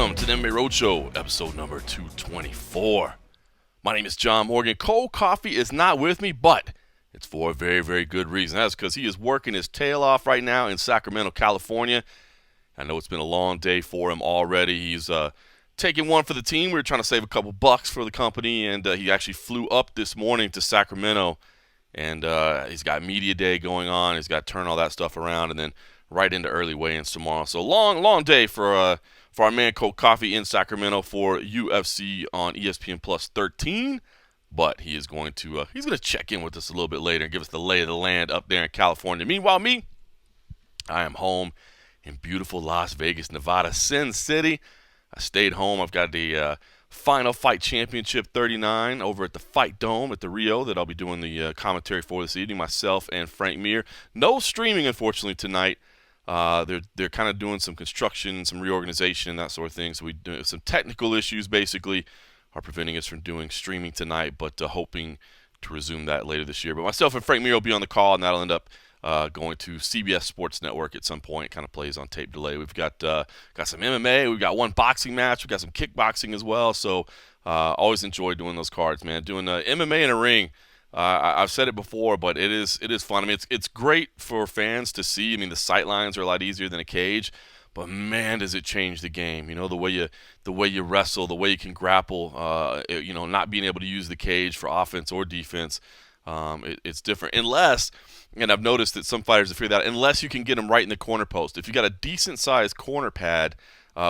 Welcome to the MMA Roadshow, episode number 224. My name is John Morgan. Cole Coffey is not with me, but it's for a very, very good reason. That's because he is working his tail off right now in Sacramento, California. I know it's been a long day for him already. He's taking one for the team. We were trying to save a couple bucks for the company, and he actually flew up this morning to Sacramento. And he's got media day going on. He's got to turn all that stuff around, and then right into early weigh-ins tomorrow. So long day for our man Cole Coffey in Sacramento for UFC on ESPN Plus 13. But he is going to check in with us a little bit later and give us the lay of the land up there in California. Meanwhile, I am home in beautiful Las Vegas, Nevada, Sin City. I stayed home. I've got the Final Fight Championship 39 over at the Fight Dome at the Rio that I'll be doing the commentary for this evening, myself and Frank Mir. No streaming, unfortunately, tonight. They're kind of doing some construction, some reorganization, and that sort of thing. So we do some technical issues, basically, are preventing us from doing streaming tonight, but hoping to resume that later this year. But myself and Frank Mir will be on the call, and that'll end up going to CBS Sports Network at some point. Kind of plays on tape delay. We've got some MMA. We've got one boxing match. We've got some kickboxing as well. So always enjoy doing those cards, man. Doing MMA in a ring. I've said it before, but it is fun. I mean, it's great for fans to see. I mean, the sight lines are a lot easier than a cage, but man, does it change the game. You know, the way you wrestle, the way you can grapple. Not being able to use the cage for offense or defense. It's different unless, and I've noticed that some fighters have figured that out, unless you can get them right in the corner post. If you got a decent sized corner pad,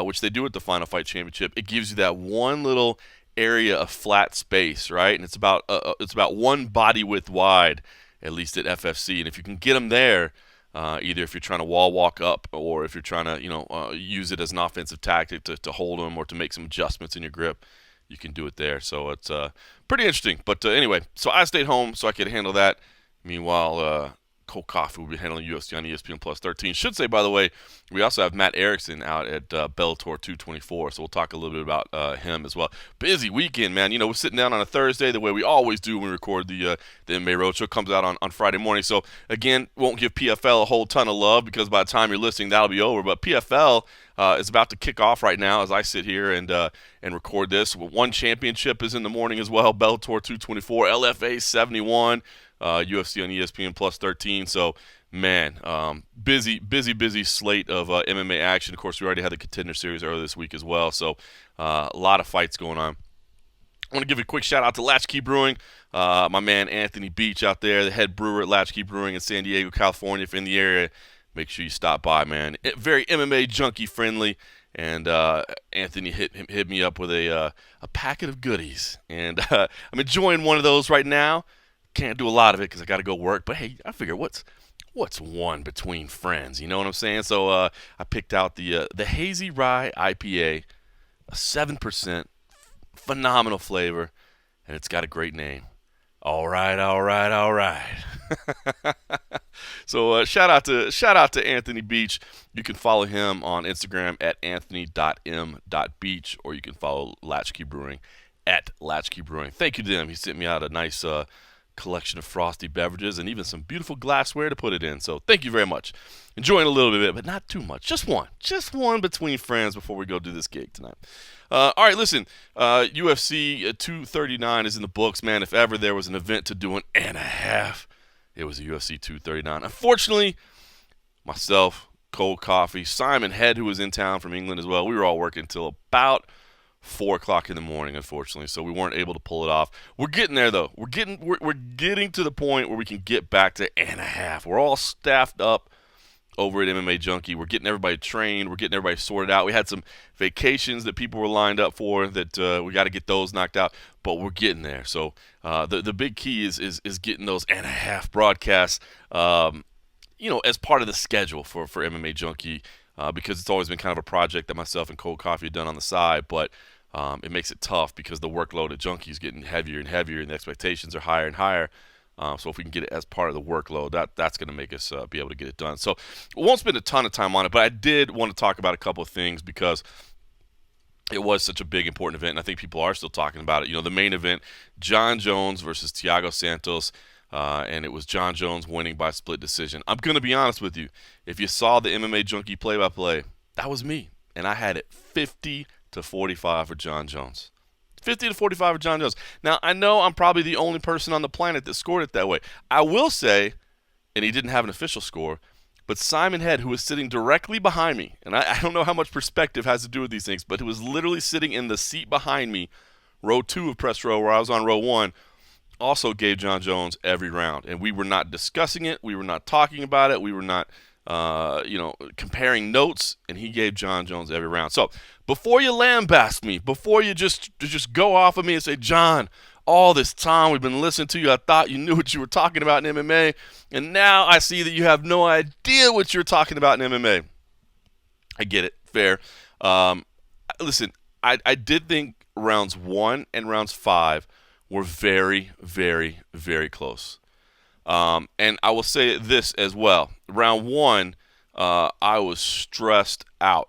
which they do at the Final Fight Championship, it gives you that one little area of flat space, right? And it's about one body width wide, at least at FFC. And if you can get them there, either if you're trying to wall walk up or if you're trying to use it as an offensive tactic to hold them or to make some adjustments in your grip, you can do it there. So it's pretty interesting. But anyway, so I stayed home so I could handle that. Meanwhile, Cole Coffey will be handling UFC on ESPN Plus 13. Should say, by the way, we also have Matt Erickson out at Bellator 224, so we'll talk a little bit about him as well. Busy weekend, man. You know, we're sitting down on a Thursday the way we always do when we record the MMA Roadshow. Comes out on Friday morning. So, again, won't give PFL a whole ton of love because by the time you're listening, that'll be over. But PFL is about to kick off right now as I sit here and record this. One championship is in the morning as well, Bellator 224, LFA 71. UFC on ESPN Plus 13. So, man, busy slate of MMA action. Of course, we already had the Contender Series earlier this week as well. So, a lot of fights going on. I want to give a quick shout out to Latchkey Brewing. My man Anthony Beach out there, the head brewer at Latchkey Brewing in San Diego, California. If you're in the area, make sure you stop by, man. Very MMA junkie friendly. And Anthony hit me up with a packet of goodies. And I'm enjoying one of those right now. Can't do a lot of it because I got to go work. But hey, I figure what's one between friends? You know what I'm saying? So I picked out the Hazy Rye IPA, a 7%, phenomenal flavor, and it's got a great name. All right. So shout out to Anthony Beach. You can follow him on Instagram at anthony.m.beach, or you can follow Latchkey Brewing at Latchkey Brewing. Thank you to them. He sent me out a nice collection of frosty beverages and even some beautiful glassware to put it in. So thank you very much. Enjoying a little bit, but not too much. Just one between friends before we go do this gig tonight. All right, listen, UFC 239 is in the books, man. If ever there was an event to do an and a half, it was UFC 239. Unfortunately, myself, Cole Coffey, Simon Head, who was in town from England as well, we were all working until about 4 o'clock in the morning, unfortunately, so we weren't able to pull it off. We're getting there, though. We're getting to the point where we can get back to and a half. We're all staffed up over at MMA Junkie. We're getting everybody trained. We're getting everybody sorted out. We had some vacations that people were lined up for that we got to get those knocked out, but we're getting there. So the big key is getting those and a half broadcasts, as part of the schedule for MMA Junkie, because it's always been kind of a project that myself and Cole Coffey have done on the side, but it makes it tough because the workload at Junkie is getting heavier and heavier, and the expectations are higher and higher. So if we can get it as part of the workload, that's going to make us be able to get it done. So we won't spend a ton of time on it, but I did want to talk about a couple of things because it was such a big, important event, and I think people are still talking about it. You know, the main event, Jon Jones versus Thiago Santos, and it was Jon Jones winning by split decision. I'm going to be honest with you. If you saw the MMA Junkie play-by-play, that was me, and I had it 50-49 to 45 for Jon Jones. 50 to 45 for Jon Jones. Now, I know I'm probably the only person on the planet that scored it that way. I will say, and he didn't have an official score, but Simon Head, who was sitting directly behind me, and I don't know how much perspective has to do with these things, but who was literally sitting in the seat behind me, row 2 of press row, where I was on row 1, also gave Jon Jones every round. And we were not discussing it. We were not talking about it. We were not, comparing notes. And he gave Jon Jones every round. So before you lambaste me, before you just go off of me and say, John, all this time we've been listening to you, I thought you knew what you were talking about in MMA, and now I see that you have no idea what you're talking about in MMA. I get it. Fair. Listen, I did think rounds 1 and rounds 5 were very, very, very close. And I will say this as well. Round 1, I was stressed out.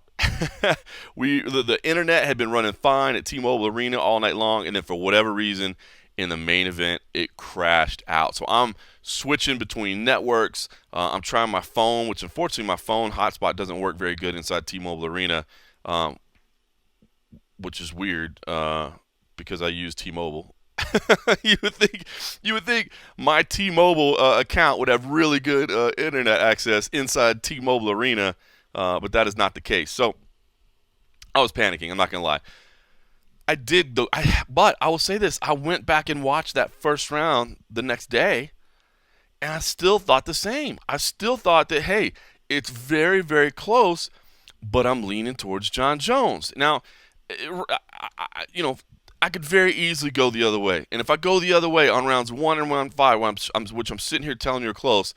The internet had been running fine at T-Mobile Arena all night long, and then for whatever reason, in the main event, it crashed out. So I'm switching between networks. I'm trying my phone, which unfortunately my phone hotspot doesn't work very good inside T-Mobile Arena, which is weird because I use T-Mobile. You would think my T-Mobile account would have really good internet access inside T-Mobile Arena, but that is not the case. So I was panicking. I'm not gonna lie. I did, but I will say this: I went back and watched that first round the next day, and I still thought the same. I still thought that, hey, it's very, very close, but I'm leaning towards Jon Jones. Now, I could very easily go the other way. And if I go the other way on rounds 1 and round 5, which I'm sitting here telling you are close,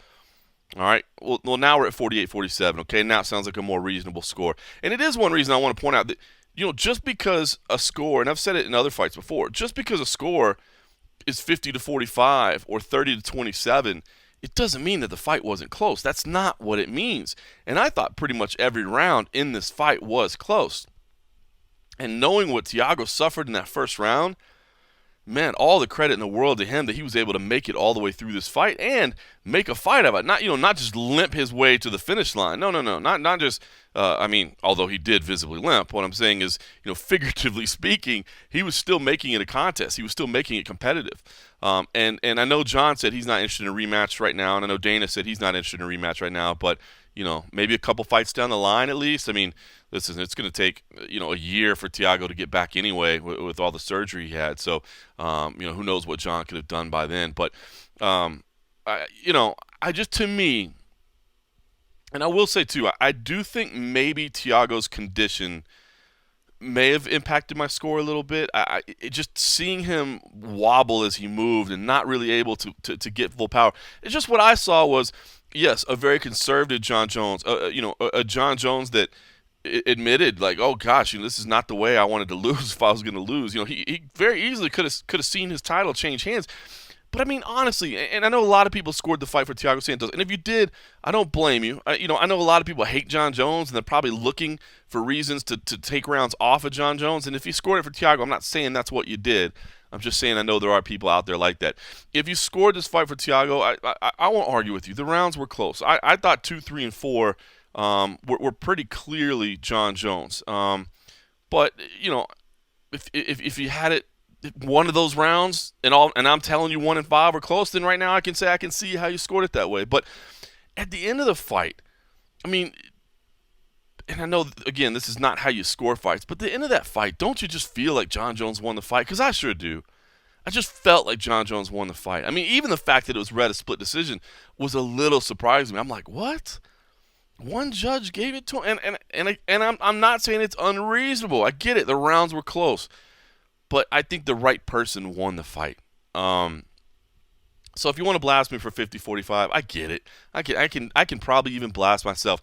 all right, well, now we're at 48-47, okay? Now it sounds like a more reasonable score. And it is one reason I want to point out that, just because a score, and I've said it in other fights before, just because a score is 50-45 or 30-27, it doesn't mean that the fight wasn't close. That's not what it means. And I thought pretty much every round in this fight was close. And knowing what Thiago suffered in that first round, man, all the credit in the world to him that he was able to make it all the way through this fight and make a fight of it. Not just limp his way to the finish line. No. Not just, although he did visibly limp. What I'm saying is, figuratively speaking, he was still making it a contest. He was still making it competitive. And I know John said he's not interested in a rematch right now, and I know Dana said he's not interested in a rematch right now, but, maybe a couple fights down the line at least. Listen, it's going to take, a year for Thiago to get back anyway with all the surgery he had. So, who knows what John could have done by then. But, to me, and I will say too, I do think maybe Thiago's condition may have impacted my score a little bit. Just seeing him wobble as he moved and not really able to get full power. It's just what I saw was, yes, a very conservative Jon Jones, a Jon Jones that admitted, like, oh gosh, this is not the way I wanted to lose if I was going to lose. He very easily could have seen his title change hands. But honestly, and I know a lot of people scored the fight for Thiago Santos, and if you did, I don't blame you. I know a lot of people hate Jon Jones, and they're probably looking for reasons to take rounds off of Jon Jones. And if you scored it for Thiago, I'm not saying that's what you did. I'm just saying I know there are people out there like that. If you scored this fight for Thiago, I won't argue with you. The rounds were close. I thought 2, 3, and 4 were pretty clearly Jon Jones. But if you had it one of those rounds and I'm telling you 1 and 5 were close, then right now I can say I can see how you scored it that way. But at the end of the fight, and I know, again, this is not how you score fights, but at the end of that fight, don't you just feel like Jon Jones won the fight? Because I sure do. I just felt like Jon Jones won the fight. Even the fact that it was a split decision was a little surprising me. I'm like, what? One judge gave it to him? And I'm not saying it's unreasonable. I get it. The rounds were close. But I think the right person won the fight. So if you want to blast me for 50-45, I get it. I can probably even blast myself.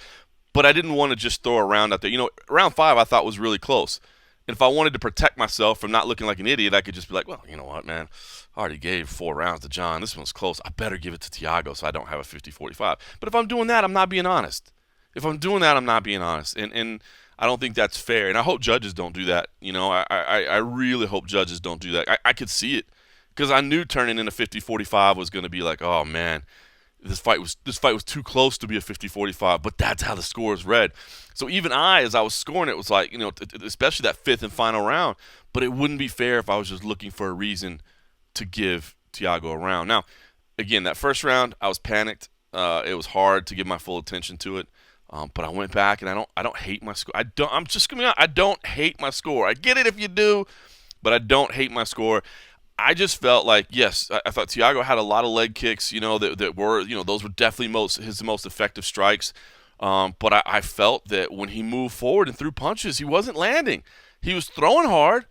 But I didn't want to just throw a round out there. Round 5 I thought was really close. And if I wanted to protect myself from not looking like an idiot, I could just be like, well, you know what, man? I already gave 4 rounds to John. This one's close. I better give it to Thiago so I don't have a 50-45. But if I'm doing that, I'm not being honest. And I don't think that's fair. And I hope judges don't do that. I really hope judges don't do that. I could see it because I knew turning into 50-45 was going to be like, oh, man, this fight was too close to be a 50-45, but that's how the score is read. So even as I was scoring it, was like, especially that fifth and final round, but it wouldn't be fair if I was just looking for a reason to give Thiago a round. Now, again, that first round, I was panicked. It was hard to give my full attention to it. But I went back, and I don't hate my score. I'm just gonna be honest, I don't hate my score. I get it if you do, but I don't hate my score. I just felt like, yes, I thought Thiago had a lot of leg kicks, that were, those were definitely his most effective strikes. But I felt that when he moved forward and threw punches, he wasn't landing. He was throwing hard,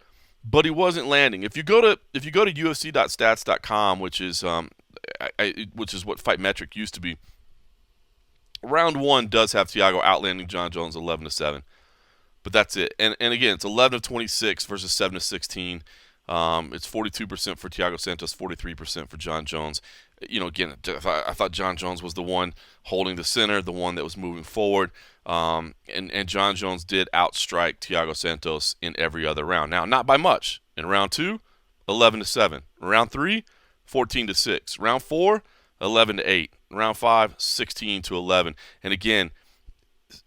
but he wasn't landing. If you go to UFC.stats.com, which is what Fight Metric used to be, round one does have Thiago outlanding Jon Jones 11-7, but that's it. And again, it's 11 of 26 versus 7 of 16. It's 42% for Thiago Santos, 43% for Jon Jones. Again, I thought Jon Jones was the one holding the center, the one that was moving forward. And Jon Jones did outstrike Thiago Santos in every other round. Now, not by much. In round 2, 11-7. Round 3, 14-6. Round 4, 11-8. Round 5, 16-11. And again,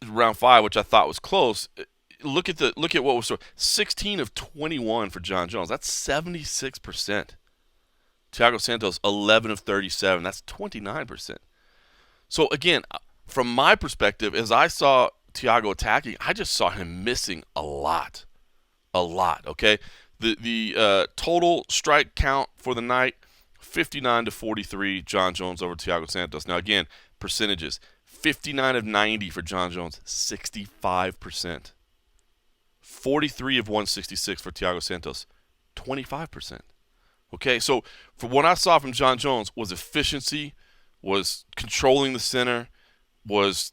round 5, which I thought was close, look at what was 16 of 21 for Jon Jones. That's 76%. Thiago Santos, 11 of 37. That's 29%. So again, from my perspective, as I saw Thiago attacking, I just saw him missing a lot. Okay, the total strike count for the night, 59-43, Jon Jones over Thiago Santos. Now again, percentages, 59 of 90 for Jon Jones, 65%. 43 of 166 for Thiago Santos, 25%. Okay, so for what I saw from Jon Jones was efficiency, was controlling the center, was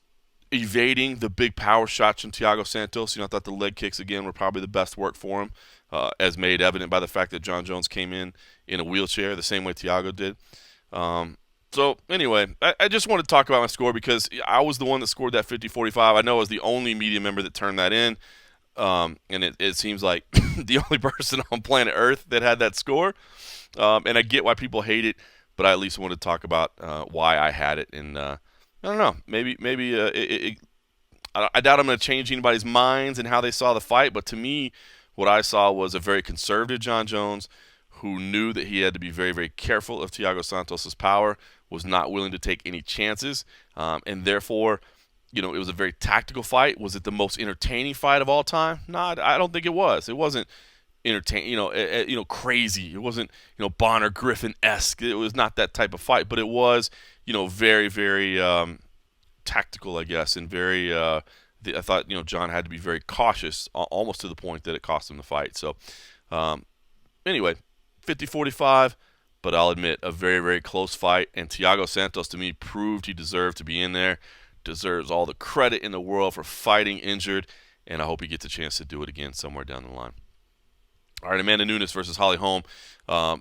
evading the big power shots from Thiago Santos. I thought the leg kicks, again, were probably the best work for him, as made evident by the fact that Jon Jones came in a wheelchair the same way Thiago did. So anyway, I just want to talk about my score because I was the one that scored that 50-45. I know I was the only media member that turned that in. And it seems like the only person on planet Earth that had that score. And I get why people hate it, but I at least want to talk about why I had it. And I don't know, maybe I doubt I'm going to change anybody's minds and how they saw the fight. But to me, what I saw was a very conservative Jon Jones who knew that he had to be very, very careful of Thiago Santos' power, was not willing to take any chances, and therefore, it was a very tactical fight. Was it the most entertaining fight of all time? No, I don't think it was. It wasn't entertaining, crazy. It wasn't, Bonner Griffin-esque. It was not that type of fight, but it was, very, very tactical, I guess, and very. I thought, Jon had to be very cautious, almost to the point that it cost him the fight. So, anyway, 50-45. But I'll admit, a very, very close fight. And Thiago Santos, to me, proved he deserved to be in there. Deserves all the credit in the world for fighting injured. And I hope he gets a chance to do it again somewhere down the line. All right, Amanda Nunes versus Holly Holm.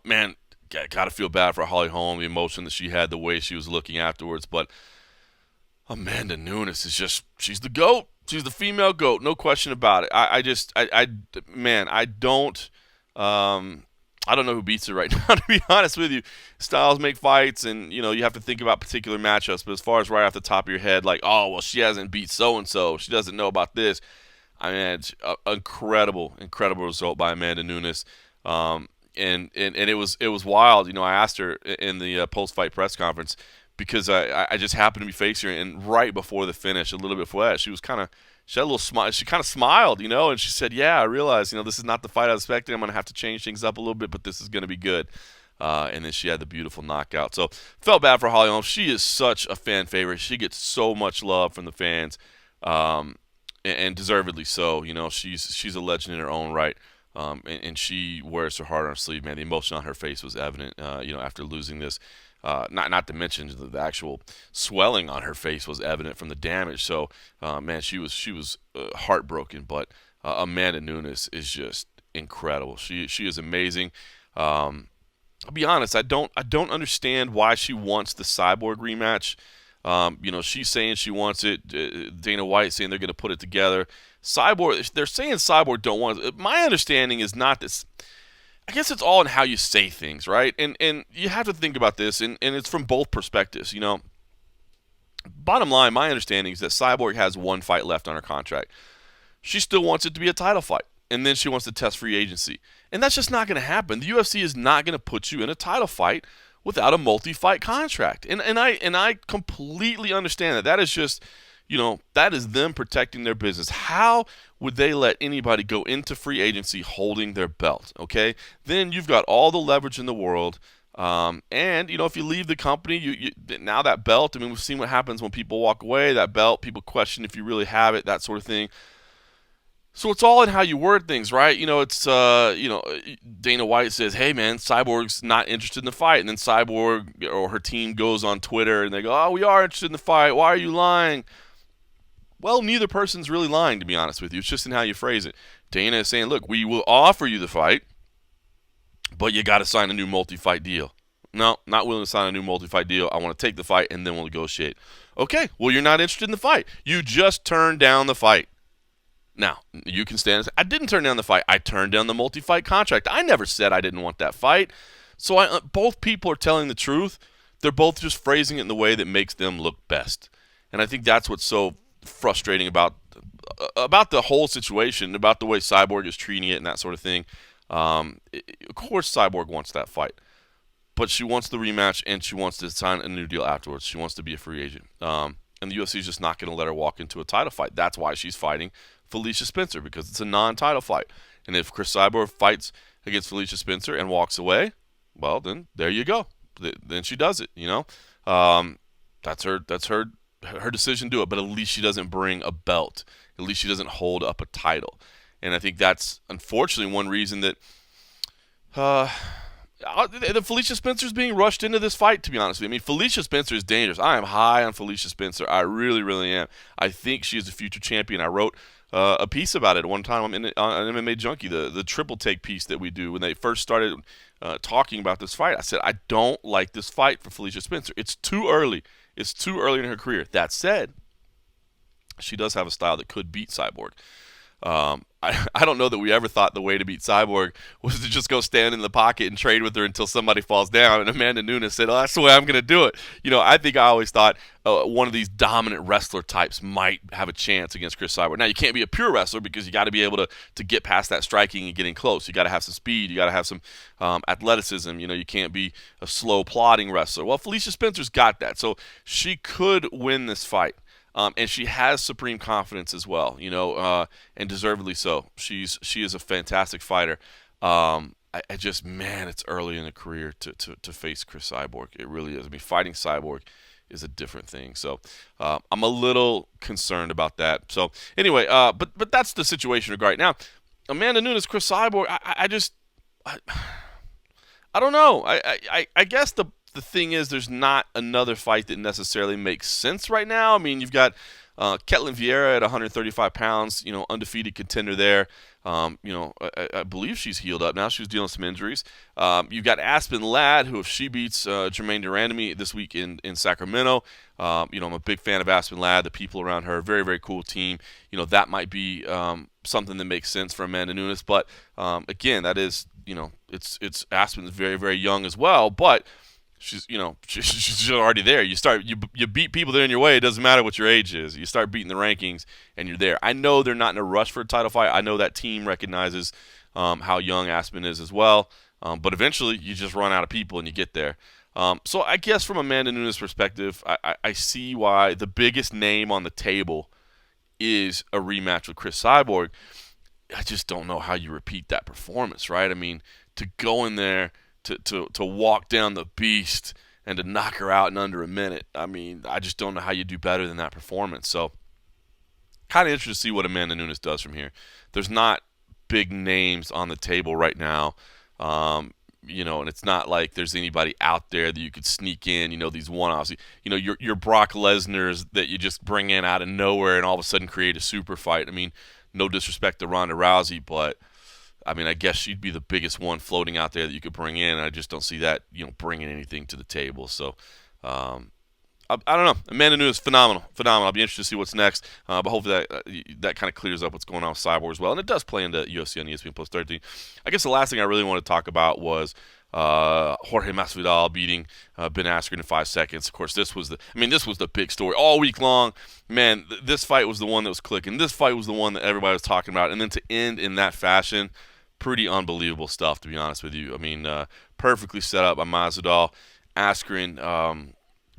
Man, got to feel bad for Holly Holm, the emotion that she had, the way she was looking afterwards. But Amanda Nunes is just, she's the GOAT. She's the female GOAT, no question about it. I don't know who beats her right now, to be honest with you. Styles make fights, and, you have to think about particular matchups. But as far as right off the top of your head, like, oh, well, she hasn't beat so-and-so. She doesn't know about this. I mean, it's incredible result by Amanda Nunes. And it was wild. I asked her in the post-fight press conference because I just happened to be facing her, and right before the finish, a little bit before that, she had a little smile. She kind of smiled, and she said, yeah, I realize, this is not the fight I was expecting. I'm going to have to change things up a little bit, but this is going to be good. And then she had the beautiful knockout. So felt bad for Holly Holm. She is such a fan favorite. She gets so much love from the fans, and deservedly so. She's a legend in her own right. And she wears her heart on her sleeve, man. The emotion on her face was evident, after losing this. Not to mention the actual swelling on her face was evident from the damage. So, man, she was heartbroken. But Amanda Nunes is just incredible. She is amazing. I'll be honest. I don't understand why she wants the Cyborg rematch. She's saying she wants it. Dana White saying they're going to put it together. Cyborg, they're saying Cyborg don't want it. My understanding is not this. I guess it's all in how you say things, right? And you have to think about this, and it's from both perspectives. bottom line, my understanding is that Cyborg has one fight left on her contract. She still wants it to be a title fight, and then she wants to test free agency. And that's just not going to happen. The UFC is not going to put you in a title fight without a multi-fight contract. And I completely understand that. That is just, that is them protecting their business. How would they let anybody go into free agency holding their belt, okay? Then you've got all the leverage in the world. And, if you leave the company, you now that belt, I mean, we've seen what happens when people walk away. That belt, people question if you really have it, that sort of thing. So it's all in how you word things, right? It's, Dana White says, hey, man, Cyborg's not interested in the fight. And then Cyborg or her team goes on Twitter and they go, oh, we are interested in the fight. Why are you lying? Well, neither person's really lying, to be honest with you. It's just in how you phrase it. Dana is saying, look, we will offer you the fight, but you got to sign a new multi-fight deal. No, not willing to sign a new multi-fight deal. I want to take the fight, and then we'll negotiate. Okay, well, you're not interested in the fight. You just turned down the fight. Now, you can stand and say, I didn't turn down the fight. I turned down the multi-fight contract. I never said I didn't want that fight. So both people are telling the truth. They're both just phrasing it in the way that makes them look best. And I think that's what's so frustrating about the whole situation, about the way Cyborg is treating it and that sort of thing. Of course Cyborg wants that fight. But she wants the rematch, and she wants to sign a new deal afterwards. She wants to be a free agent. And the UFC is just not going to let her walk into a title fight. That's why she's fighting Felicia Spencer, because it's a non-title fight. And if Cris Cyborg fights against Felicia Spencer and walks away, well, then there you go. Then she does it, That's her decision to do it, but at least she doesn't bring a belt. At least she doesn't hold up a title. And I think that's, unfortunately, one reason that the Felicia Spencer's being rushed into this fight, to be honest with you. I mean, Felicia Spencer is dangerous. I am high on Felicia Spencer. I really, really am. I think she is a future champion. I wrote a piece about it at one time on MMA Junkie, the triple take piece that we do. When they first started talking about this fight, I said, I don't like this fight for Felicia Spencer. It's too early. It's too early in her career. That said, she does have a style that could beat Cyborg. I don't know that we ever thought the way to beat Cyborg was to just go stand in the pocket and trade with her until somebody falls down. And Amanda Nunes said, oh, that's the way I'm going to do it. I think I always thought one of these dominant wrestler types might have a chance against Cris Cyborg. Now, you can't be a pure wrestler because you got to be able to get past that striking and getting close. You got to have some speed. You got to have some athleticism. You can't be a slow, plodding wrestler. Well, Felicia Spencer's got that. So she could win this fight. And she has supreme confidence as well, and deservedly so. She is a fantastic fighter. It's early in the career to face Cris Cyborg. It really is. I mean, fighting Cyborg is a different thing. So I'm a little concerned about that. So anyway, but that's the situation right now. Amanda Nunes, Cris Cyborg. I don't know. I guess the thing is, there's not another fight that necessarily makes sense right now. I mean, you've got Ketlin Vieira at 135 pounds, undefeated contender there. I believe she's healed up now. She was dealing with some injuries. You've got Aspen Ladd, who, if she beats Germaine Randamie this week in Sacramento, I'm a big fan of Aspen Ladd, the people around her, very, very cool team. That might be something that makes sense for Amanda Nunes. But, again, that is, it's Aspen's very, very young as well, but she's already there. You beat people that are in your way. It doesn't matter what your age is. You start beating the rankings, and you're there. I know they're not in a rush for a title fight. I know that team recognizes how young Aspen is as well. But eventually, you just run out of people, and you get there. So I guess from Amanda Nunes' perspective, I see why the biggest name on the table is a rematch with Cris Cyborg. I just don't know how you repeat that performance, right? I mean, to go in there, to walk down the beast and to knock her out in under a minute. I mean, I just don't know how you do better than that performance. So kind of interested to see what Amanda Nunes does from here. There's not big names on the table right now, and it's not like there's anybody out there that you could sneak in, these one-offs. Your Brock Lesnar's that you just bring in out of nowhere and all of a sudden create a super fight. I mean, no disrespect to Ronda Rousey, but I mean, I guess she'd be the biggest one floating out there that you could bring in. I just don't see that, bringing anything to the table. So, I don't know. Amanda Nunes, phenomenal. I'll be interested to see what's next. But hopefully that kind of clears up what's going on with Cyborg as well. And it does play into UFC on ESPN Plus 13. I guess the last thing I really want to talk about was Jorge Masvidal beating Ben Askren in 5 seconds. Of course, this was the big story all week long. Man, this fight was the one that was clicking. This fight was the one that everybody was talking about. And then to end in that fashion, pretty unbelievable stuff, to be honest with you. I mean, perfectly set up by Masvidal. Askren,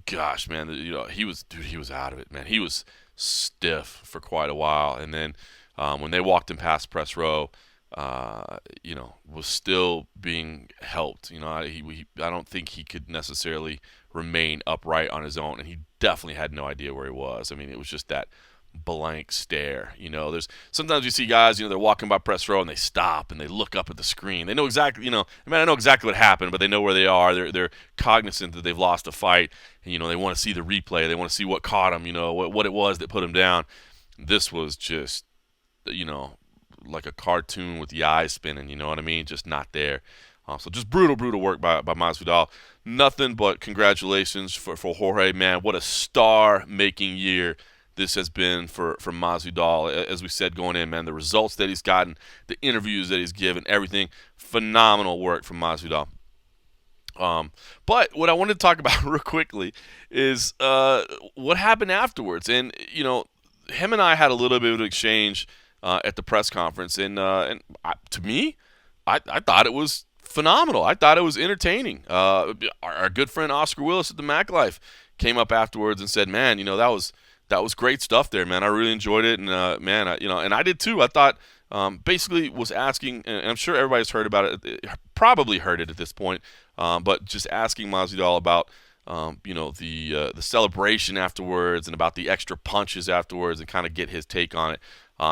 gosh, man, he was out of it, man. He was stiff for quite a while. And then when they walked him past press row, was still being helped. I don't think he could necessarily remain upright on his own, and he definitely had no idea where he was. I mean, it was just that blank stare. There's sometimes you see guys, they're walking by press row and they stop and they look up at the screen. They know exactly, I know exactly what happened, but they know where they are. They're cognizant that they've lost a fight, and they want to see the replay. They want to see what caught him. What it was that put him down. This was just, like a cartoon with the eyes spinning, you know what I mean? Just not there. So just brutal work by Masvidal. Nothing but congratulations for Jorge, man. What a star-making year this has been for Masvidal. As we said going in, man, the results that he's gotten, the interviews that he's given, everything, phenomenal work from Masvidal. But what I wanted to talk about real quickly is what happened afterwards. And, him and I had a little bit of an exchange at the press conference, and to me, I thought it was phenomenal. I thought it was entertaining. Our good friend Oscar Willis at the Mac Life came up afterwards and said, "Man, that was great stuff there, man. I really enjoyed it, and man, and I did too. I thought basically was asking, and I'm sure everybody's heard about it, probably heard it at this point, but just asking Masvidal about." The celebration afterwards and about the extra punches afterwards and kind of get his take on it.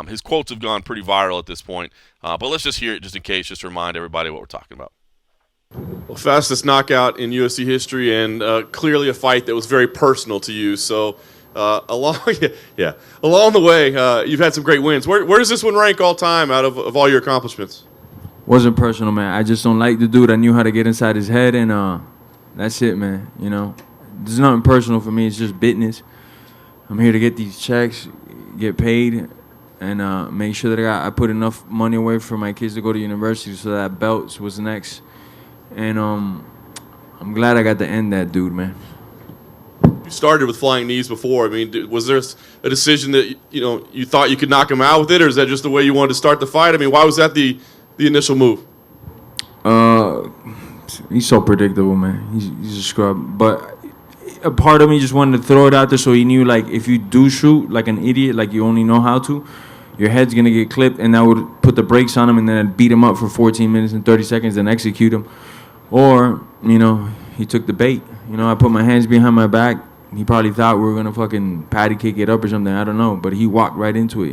His quotes have gone pretty viral at this point, but let's just hear it just in case, just to remind everybody what we're talking about. Well, fastest knockout in UFC history, and clearly a fight that was very personal to you. So along the way, you've had some great wins. Where does this one rank all time out of all your accomplishments? Wasn't personal, man. I just don't like the dude. I knew how to get inside his head, and that's it, man. There's nothing personal for me. It's just business. I'm here to get these checks, get paid, and make sure that I put enough money away for my kids to go to university, so that belts was next. And I'm glad I got to end that dude, man. You started with flying knees before. I mean, was there a decision that you thought you could knock him out with it, or is that just the way you wanted to start the fight? I mean, why was that the initial move? He's so predictable, man. He's a scrub. But a part of me just wanted to throw it out there so he knew, like, if you do shoot like an idiot, like you only know how to, your head's going to get clipped, and that would put the brakes on him, and then I'd beat him up for 14 minutes and 30 seconds and execute him. Or, he took the bait. I put my hands behind my back. He probably thought we were going to fucking patty kick it up or something. I don't know. But he walked right into it,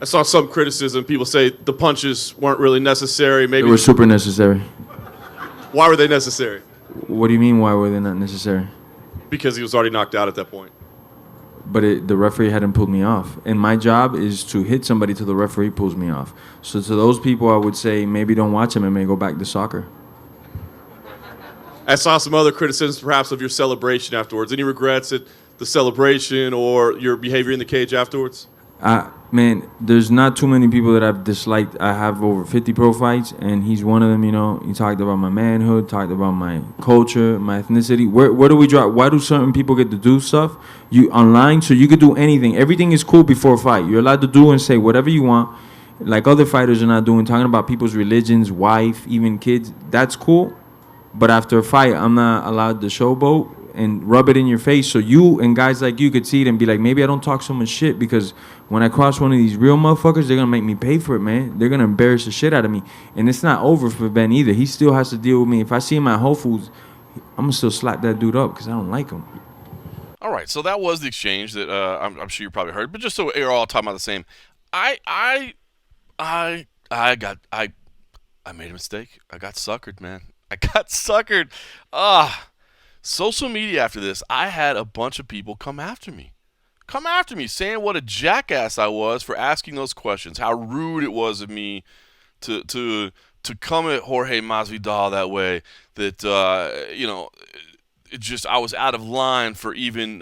I saw some criticism. People say the punches weren't really necessary. Maybe they were super necessary. Why were they necessary? What do you mean, why were they not necessary? Because he was already knocked out at that point. But the referee hadn't pulled me off. And my job is to hit somebody till the referee pulls me off. So to those people, I would say maybe don't watch MMA, go back to soccer. I saw some other criticisms perhaps of your celebration afterwards. Any regrets at the celebration or your behavior in the cage afterwards? Man, there's not too many people that I've disliked. I have over 50 pro fights, and he's one of them, He talked about my manhood, talked about my culture, my ethnicity. Where do we drop? Why do certain people get to do stuff online? So you could do anything. Everything is cool before a fight. You're allowed to do and say whatever you want, like other fighters are not doing, talking about people's religions, wife, even kids. That's cool. But after a fight, I'm not allowed to showboat and rub it in your face so you and guys like you could see it and be like, maybe I don't talk so much shit, because when I cross one of these real motherfuckers, they're going to make me pay for it, man. They're going to embarrass the shit out of me. And it's not over for Ben either. He still has to deal with me. If I see him at Whole Foods, I'm going to still slap that dude up because I don't like him. All right, so that was the exchange that I'm sure you probably heard, but just so you're all talking about the same, I made a mistake. I got suckered, man. I got suckered. Social media after this, I had a bunch of people come after me saying what a jackass I was for asking those questions, how rude it was of me to come at Jorge Masvidal that way, that I was out of line for even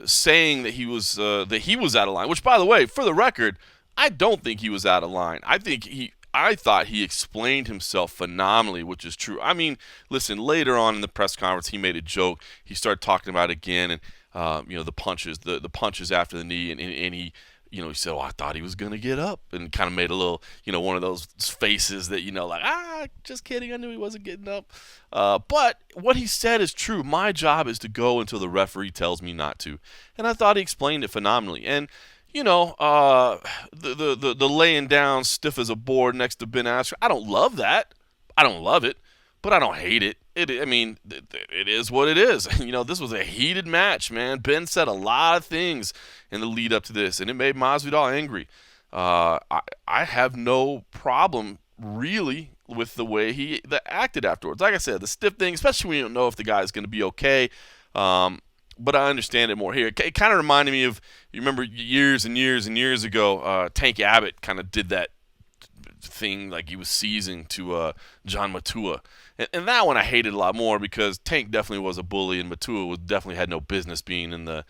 saying that he was out of line, which, by the way, for the record, I don't think he was out of line. I think he I thought he explained himself phenomenally, which is true. I mean, listen, later on in the press conference, he made a joke. He started talking about it again, and the punches, the punches after the knee, and he, he said, "Oh, I thought he was gonna get up," and kind of made a little, one of those faces that, like, just kidding, I knew he wasn't getting up. But what he said is true. My job is to go until the referee tells me not to, and I thought he explained it phenomenally. And the laying down stiff as a board next to Ben Askren, I don't love that. I don't love it, but I don't hate it. It is what it is. This was a heated match, man. Ben said a lot of things in the lead up to this, and it made Masvidal angry. I have no problem, really, with the way he acted afterwards. Like I said, the stiff thing, especially when you don't know if the guy is going to be okay. But I understand it more here. It kind of reminded me of, you remember years and years and years ago, Tank Abbott kind of did that thing like he was seizing to John Matua. And that one I hated a lot more because Tank definitely was a bully and Matua definitely had no business being in the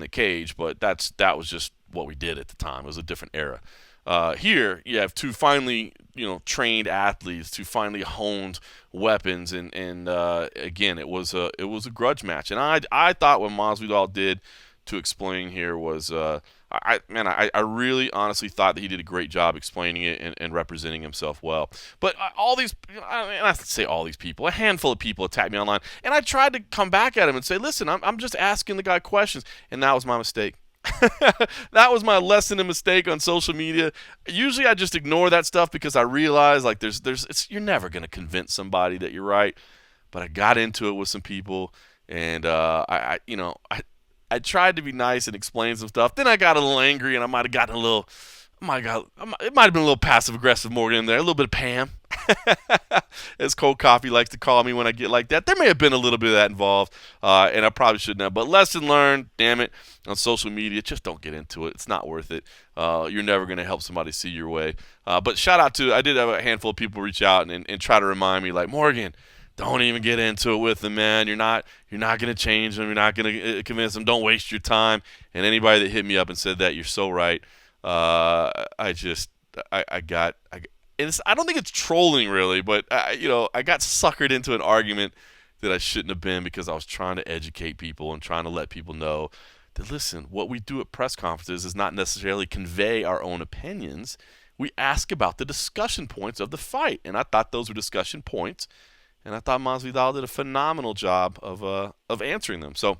cage. But that was just what we did at the time. It was a different era. Here you have two finally trained athletes, two finally honed weapons, and again it was a grudge match. And I thought what Masvidal did to explain here was I really honestly thought that he did a great job explaining it and representing himself well. But all these, I say all these people, a handful of people attacked me online, and I tried to come back at him and say, listen, I'm just asking the guy questions, and that was my mistake. That was my lesson and mistake on social media. Usually I just ignore that stuff because I realize like you're never going to convince somebody that you're right. But I got into it with some people, and I tried to be nice and explain some stuff. Then I got a little angry, and I might have gotten a little, it might have been a little passive aggressive Morgan in there, a little bit of Pam, as Cold Coffee likes to call me when I get like that. There may have been a little bit of that involved, and I probably shouldn't have. But lesson learned, damn it, on social media, just don't get into it. It's not worth it. You're never going to help somebody see your way. But shout out to, I did have a handful of people reach out and try to remind me, like, Morgan, don't even get into it with them, man. You're not going to change them. You're not going to convince them. Don't waste your time. And anybody that hit me up and said that, you're so right. I don't think it's trolling really, but I got suckered into an argument that I shouldn't have been because I was trying to educate people and trying to let people know that, listen, what we do at press conferences is not necessarily convey our own opinions. We ask about the discussion points of the fight, and I thought those were discussion points, and I thought Masvidal did a phenomenal job of answering them. So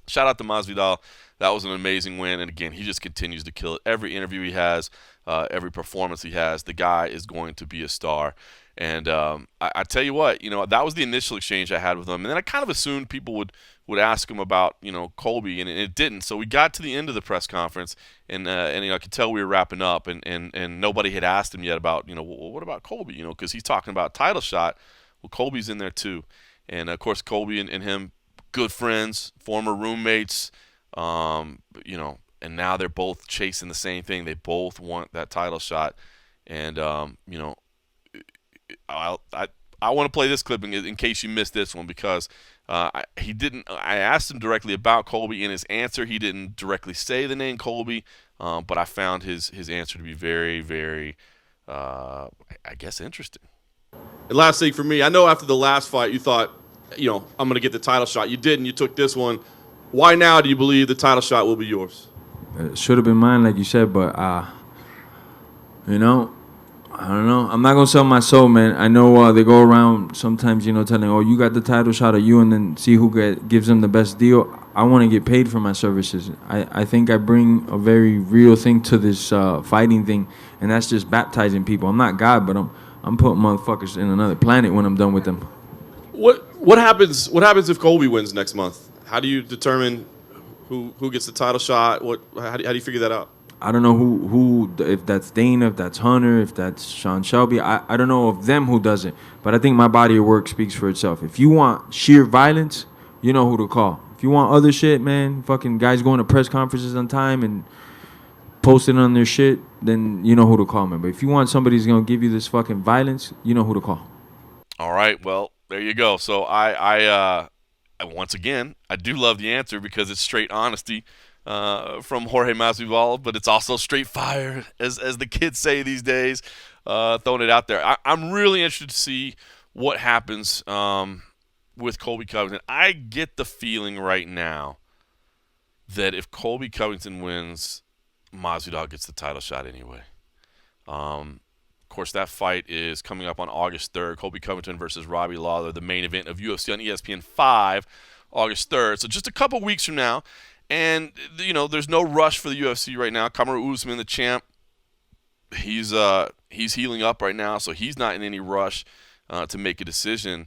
shout out to Masvidal. That was an amazing win, and again, he just continues to kill it. Every interview he has, every performance he has, the guy is going to be a star. And I tell you what, that was the initial exchange I had with him, and then I kind of assumed people would ask him about Colby, and it didn't. So we got to the end of the press conference, and I could tell we were wrapping up, and nobody had asked him yet about what about Colby, because he's talking about title shot. Well, Colby's in there too, and of course Colby and him, good friends, former roommates. And now they're both chasing the same thing. They both want that title shot. And, I want to play this clip in case you missed this one because I asked him directly about Colby. In his answer, he didn't directly say the name Colby, but I found his answer to be very, very, I guess, interesting. And last thing for me, I know after the last fight you thought, I'm going to get the title shot. You didn't. You took this one. Why now do you believe the title shot will be yours? It should have been mine, like you said, but I don't know. I'm not gonna sell my soul, man. I know they go around sometimes, telling, "Oh, you got the title shot, or you," and then see who gives them the best deal. I want to get paid for my services. I think I bring a very real thing to this fighting thing, and that's just baptizing people. I'm not God, but I'm putting motherfuckers in another planet when I'm done with them. What happens if Colby wins next month? How do you determine who gets the title shot? How do you figure that out? I don't know who if that's Dana, if that's Hunter, if that's Sean Shelby. I don't know of them who does it, but I think my body of work speaks for itself. If you want sheer violence, you know who to call. If you want other shit, man, fucking guys going to press conferences on time and posting on their shit, then you know who to call, man. But if you want somebody who's gonna give you this fucking violence, you know who to call. All right, well, there you go. So I once again, I do love the answer because it's straight honesty. from Jorge Masvidal, but it's also straight fire, as the kids say these days. Throwing it out there. I'm really interested to see what happens with Colby Covington. I get the feeling right now that if Colby Covington wins, Masvidal gets the title shot anyway. Of course, that fight is coming up on August 3rd. Colby Covington versus Robbie Lawler, the main event of UFC on ESPN 5, August 3rd. So just a couple weeks from now. And, there's no rush for the UFC right now. Kamaru Usman, the champ, he's healing up right now, so he's not in any rush to make a decision.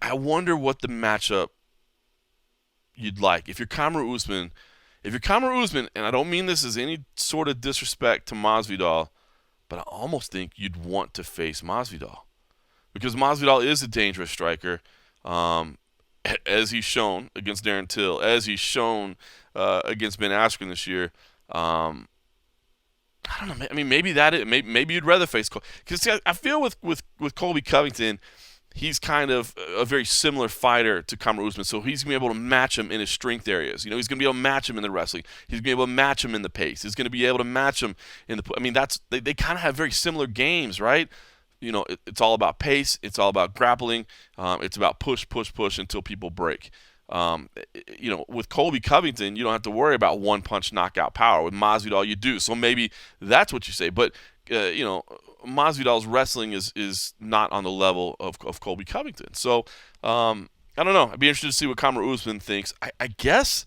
I wonder what the matchup you'd like. If you're Kamaru Usman, and I don't mean this as any sort of disrespect to Masvidal, but I almost think you'd want to face Masvidal. Because Masvidal is a dangerous striker, as he's shown against Darren Till, as he's shown against Ben Askren this year. I don't know. I mean, maybe you'd rather face Colby. Because I feel with Colby Covington, he's kind of a very similar fighter to Kamaru Usman, so he's going to be able to match him in his strength areas. He's going to be able to match him in the wrestling. He's going to be able to match him in the pace. He's going to be able to match him in the – I mean, they kind of have very similar games, right? It's all about pace. It's all about grappling. It's about push until people break. With Colby Covington, you don't have to worry about one-punch knockout power. With Masvidal, you do. So maybe that's what you say. But, Masvidal's wrestling is not on the level of Colby Covington. So, I don't know. I'd be interested to see what Kamaru Usman thinks. I guess,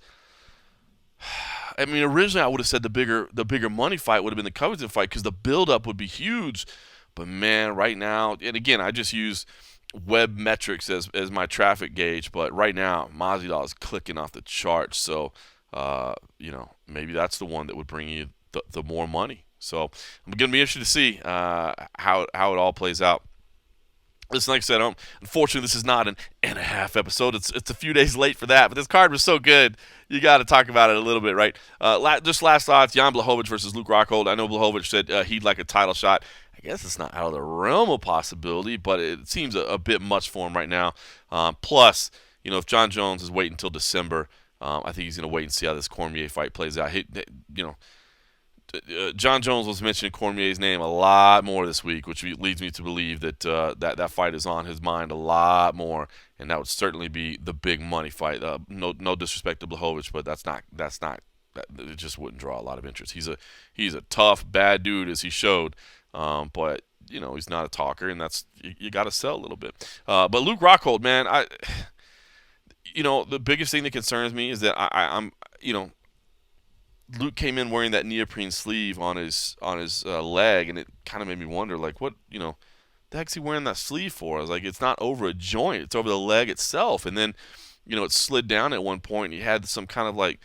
originally I would have said the bigger money fight would have been the Covington fight because the build-up would be huge. But, man, right now, and again, I just use web metrics as my traffic gauge, but right now, Masvidal is clicking off the charts. So, maybe that's the one that would bring you the more money. So I'm going to be interested to see how it all plays out. Listen, like I said, unfortunately, this is not an and a half episode. It's a few days late for that, but this card was so good, you got to talk about it a little bit, right? Just last thoughts, Jan Blachowicz versus Luke Rockhold. I know Blachowicz said he'd like a title shot. I guess it's not out of the realm of possibility, but it seems a bit much for him right now. Plus, if John Jones is waiting until December, I think he's going to wait and see how this Cormier fight plays out. John Jones was mentioning Cormier's name a lot more this week, which leads me to believe that that fight is on his mind a lot more, and that would certainly be the big money fight. No disrespect to Blachowicz, but that's not. It just wouldn't draw a lot of interest. He's a tough, bad dude, as he showed, but he's not a talker, and that's you got to sell a little bit. But Luke Rockhold, man, the biggest thing that concerns me is that I'm Luke came in wearing that neoprene sleeve on his leg, and it kind of made me wonder, like, what the heck's he wearing that sleeve for? I was like, it's not over a joint; it's over the leg itself. And then, it slid down at one point, and he had some kind of like,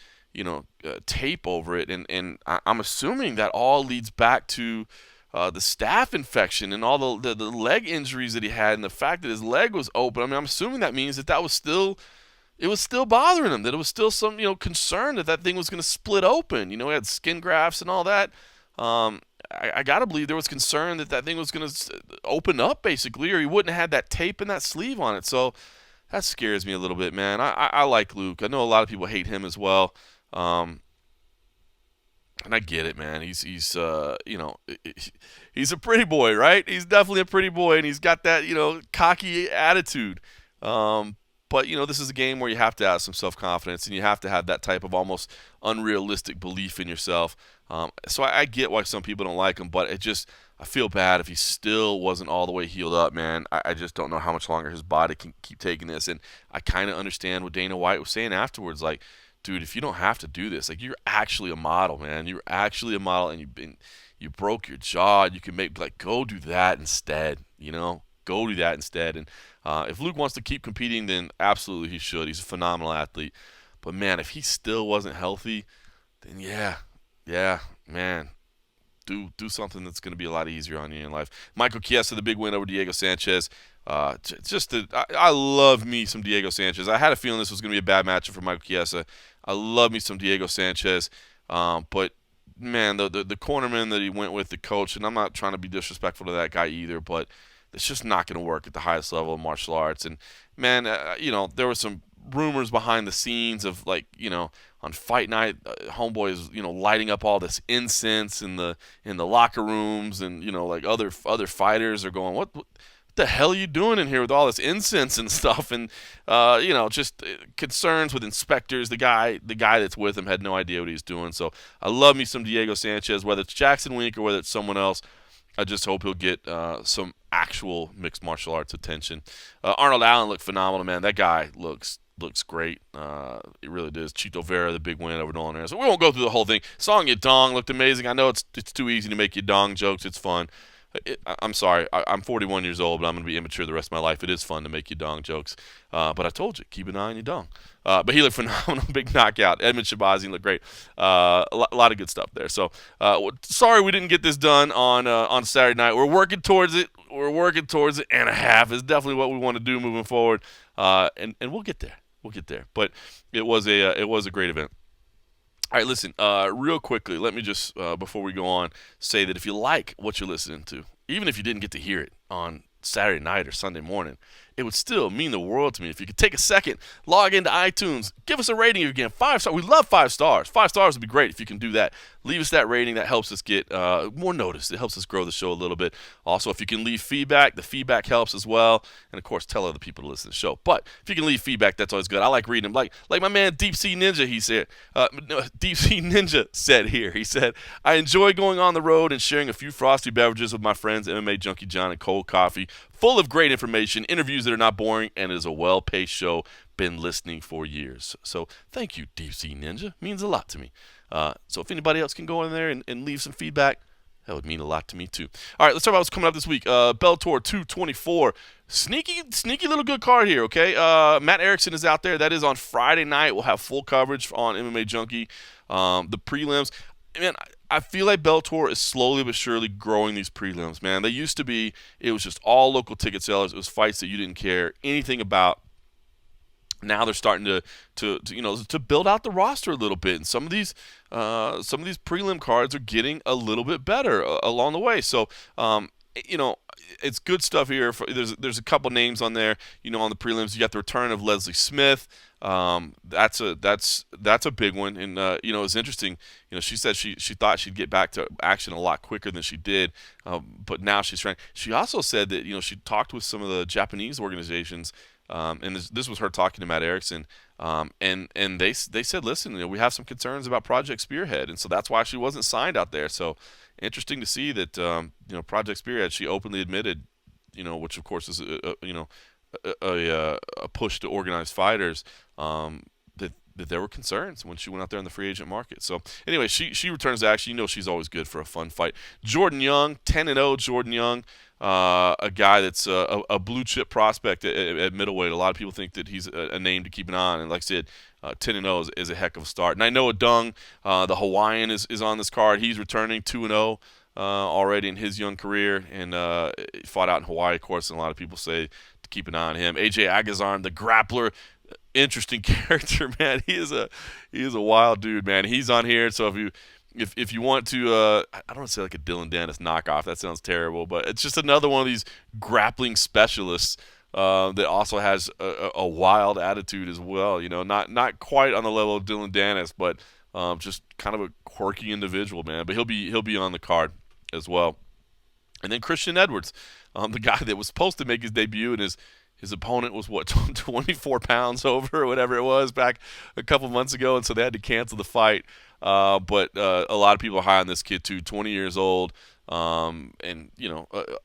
tape over it, and I'm assuming that all leads back to the staph infection and all the leg injuries that he had, and the fact that his leg was open. I'm assuming that means that was still. It was still bothering him, that it was still some, concern that thing was going to split open. He had skin grafts and all that. I got to believe there was concern that thing was going to open up, basically, or he wouldn't have had that tape and that sleeve on it. So that scares me a little bit, man. I like Luke. I know a lot of people hate him as well. And I get it, man. He's a pretty boy, right? He's definitely a pretty boy, and he's got that, cocky attitude. But, this is a game where you have to have some self-confidence, and you have to have that type of almost unrealistic belief in yourself. So I get why some people don't like him, but I feel bad if he still wasn't all the way healed up, man. I just don't know how much longer his body can keep taking this. And I kind of understand what Dana White was saying afterwards. Like, dude, if you don't have to do this, like, you're actually a model, man. You're actually a model, and you broke your jaw. You can go do that instead, Go do that instead. And if Luke wants to keep competing, then absolutely he should. He's a phenomenal athlete. But, man, if he still wasn't healthy, then yeah, man, do something that's going to be a lot easier on you in life. Michael Chiesa, the big win over Diego Sanchez. I love me some Diego Sanchez. I had a feeling this was going to be a bad matchup for Michael Chiesa. I love me some Diego Sanchez. But, man, the cornerman that he went with, the coach, and I'm not trying to be disrespectful to that guy either, but it's just not going to work at the highest level of martial arts. And, man, there were some rumors behind the scenes of on fight night, homeboy is lighting up all this incense in the locker rooms, and other fighters are going, what the hell are you doing in here with all this incense and stuff? And just concerns with inspectors. The guy that's with him had no idea what he was doing. So I love me some Diego Sanchez, whether it's Jackson Wink or whether it's someone else. I just hope he'll get some actual mixed martial arts attention. Arnold Allen looked phenomenal, man. That guy looks great. It really does. Chito Vera, the big win over Nolan Reyes. So we won't go through the whole thing. Song Yadong looked amazing. I know it's too easy to make Yadong jokes. It's fun. I'm sorry. I'm 41 years old, but I'm going to be immature the rest of my life. It is fun to make Yadong jokes. But I told you, keep an eye on Yadong. But he looked phenomenal. Big knockout. Edmund Shabazi looked great. A lot of good stuff there. So sorry we didn't get this done on Saturday night. We're working towards it. And a half is definitely what we want to do moving forward. And we'll get there. But it was a great event. All right, listen, real quickly, let me just, before we go on, say that if you like what you're listening to, even if you didn't get to hear it on Saturday night or Sunday morning, it would still mean the world to me if you could take a second, log into iTunes, give us a rating again, 5 stars. We love 5 stars. 5 stars would be great if you can do that. Leave us that rating. That helps us get more noticed. It helps us grow the show a little bit. Also, if you can leave feedback, the feedback helps as well. And, of course, tell other people to listen to the show. But if you can leave feedback, that's always good. I like reading them. Like my man Deep Sea Ninja, Deep Sea Ninja said here. He said, I enjoy going on the road and sharing a few frosty beverages with my friends, MMA Junkie John and Cold Coffee. Full of great information, interviews that are not boring, and it is a well-paced show. Been listening for years. So thank you, Deep Sea Ninja. Means a lot to me. So if anybody else can go in there and leave some feedback, that would mean a lot to me too. All right, let's talk about what's coming up this week. Bellator 224. Sneaky little good card here, okay? Matt Erickson is out there. That is on Friday night. We'll have full coverage on MMA Junkie. The prelims. Man, I feel like Bellator is slowly but surely growing these prelims, man. They used to be, it was just all local ticket sellers. It was fights that you didn't care anything about. Now they're starting to build out the roster a little bit, and some of these prelim cards are getting a little bit better along the way. So it's good stuff here. There's a couple names on there. On the prelims, you got the return of Leslie Smith. That's a big one, and it's interesting. She said she thought she'd get back to action a lot quicker than she did, but now she's trying. She also said that she talked with some of the Japanese organizations. And this was her talking to Matt Erickson, and they said, listen, we have some concerns about Project Spearhead, and so that's why she wasn't signed out there. So interesting to see that Project Spearhead, she openly admitted, which of course is a push to organize fighters, that there were concerns when she went out there in the free agent market. So anyway, she returns to action. She's always good for a fun fight. Jordan Young, 10-0 Jordan Young. A guy that's a blue chip prospect at middleweight. A lot of people think that he's a name to keep an eye on. And like I said, 10-0 is a heck of a start. And I know Dung, the Hawaiian, is on this card. He's returning 2-0 already in his young career, and he fought out in Hawaii, of course. And a lot of people say to keep an eye on him. AJ Agazarm, the grappler. Interesting character, man. He is a wild dude, man. He's on here, so if you want to, I don't want to say like a Dylan Dennis knockoff. That sounds terrible, but it's just another one of these grappling specialists that also has a wild attitude as well. Not quite on the level of Dylan Dennis, but just kind of a quirky individual, man. But he'll be on the card as well. And then Christian Edwards, the guy that was supposed to make his debut, and his opponent was, 24 pounds over or whatever it was back a couple months ago, and so they had to cancel the fight. But a lot of people are high on this kid too, 20 years old, and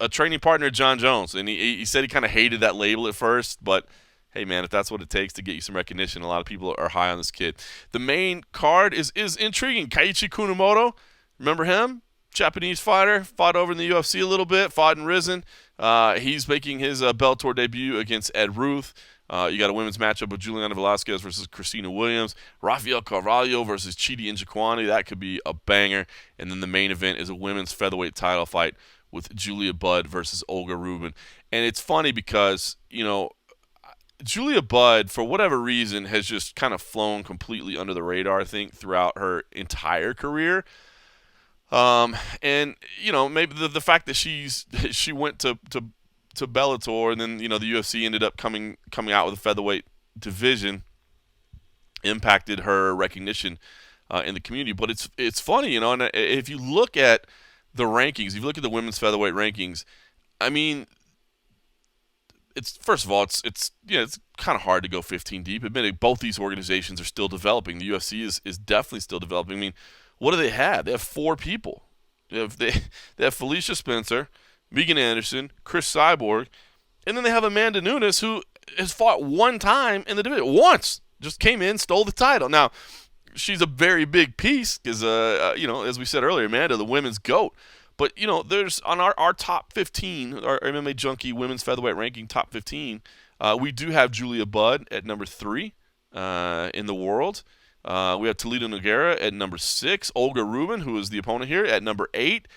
a training partner, John Jones. And he said he kind of hated that label at first, but hey, man, if that's what it takes to get you some recognition, a lot of people are high on this kid. The main card is intriguing. Kaiichi Kunamoto, remember him? Japanese fighter, fought over in the UFC a little bit, fought in Risen. He's making his Bellator debut against Ed Ruth. You got a women's matchup with Juliana Velasquez versus Christina Williams. Rafael Carvalho versus Chidi Njokuani. That could be a banger. And then the main event is a women's featherweight title fight with Julia Budd versus Olga Rubin. And it's funny because, Julia Budd, for whatever reason, has just kind of flown completely under the radar, I think, throughout her entire career. And maybe the fact that she went to Bellator, and then the UFC ended up coming out with a featherweight division, impacted her recognition in the community. But it's funny, you know, and if you look at the rankings, if you look at the women's featherweight rankings, I mean, it's first of all, it's kind of hard to go 15 deep. Admitting both these organizations are still developing. The UFC is definitely still developing. I mean, what do they have? They have 4 people. They have Felicia Spencer, Megan Anderson, Chris Cyborg, and then they have Amanda Nunes, who has fought one time in the division. Once. Just came in, stole the title. Now, she's a very big piece because, as we said earlier, Amanda, the women's GOAT. But, you know, there's on our top 15, our MMA Junkie women's featherweight ranking top 15, we do have Julia Budd at number 3 in the world. We have Toledo Nogueira at number 6. Olga Rubin, who is the opponent here, at number 8.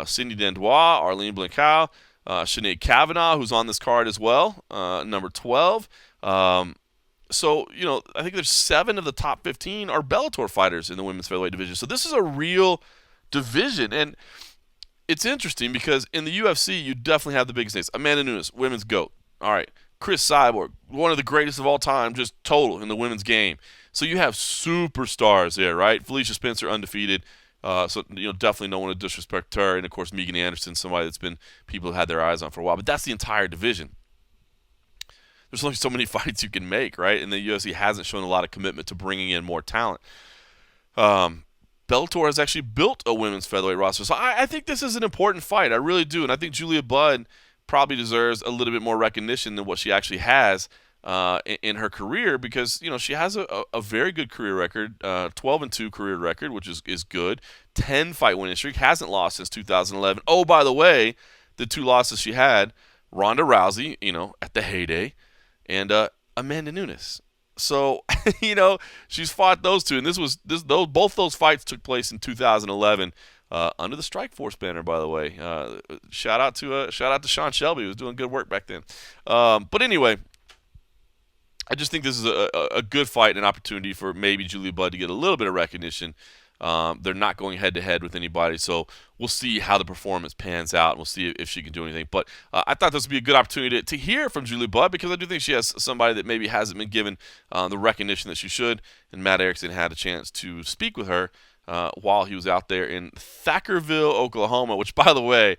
Cindy Dandois, Arlene Blancow, Sinead Kavanaugh, who's on this card as well, number 12. So, you know, I think there's 7 of the top 15 are Bellator fighters in the women's featherweight division. So this is a real division. And it's interesting because in the UFC, you definitely have the biggest names. Amanda Nunes, women's GOAT. All right. Chris Cyborg, one of the greatest of all time, just total in the women's game. So you have superstars there, right? Felicia Spencer, undefeated. So, you know, definitely don't want to disrespect her. And, of course, Megan Anderson, somebody that's been people have had their eyes on for a while. But that's the entire division. There's only so many fights you can make, right? And the UFC hasn't shown a lot of commitment to bringing in more talent. Bellator has actually built a women's featherweight roster. So I think this is an important fight. I really do. And I think Julia Budd probably deserves a little bit more recognition than what she actually has in her career because, you know, she has a very good career record, 12-2 career record, which is good. 10 fight winning streak, hasn't lost since 2011. Oh, by the way, the 2 losses she had, Ronda Rousey, you know, at the heyday, and Amanda Nunes. So, you know, she's fought those 2, and both those fights took place in 2011 under the Strikeforce banner. By the way, shout out to Sean Shelby, who was doing good work back then. But anyway, I just think this is a good fight and an opportunity for maybe Julia Budd to get a little bit of recognition. They're not going head-to-head with anybody, so we'll see how the performance pans out, and we'll see if she can do anything. But I thought this would be a good opportunity to hear from Julia Budd because I do think she has somebody that maybe hasn't been given the recognition that she should, and Matt Erickson had a chance to speak with her while he was out there in Thackerville, Oklahoma, which, by the way,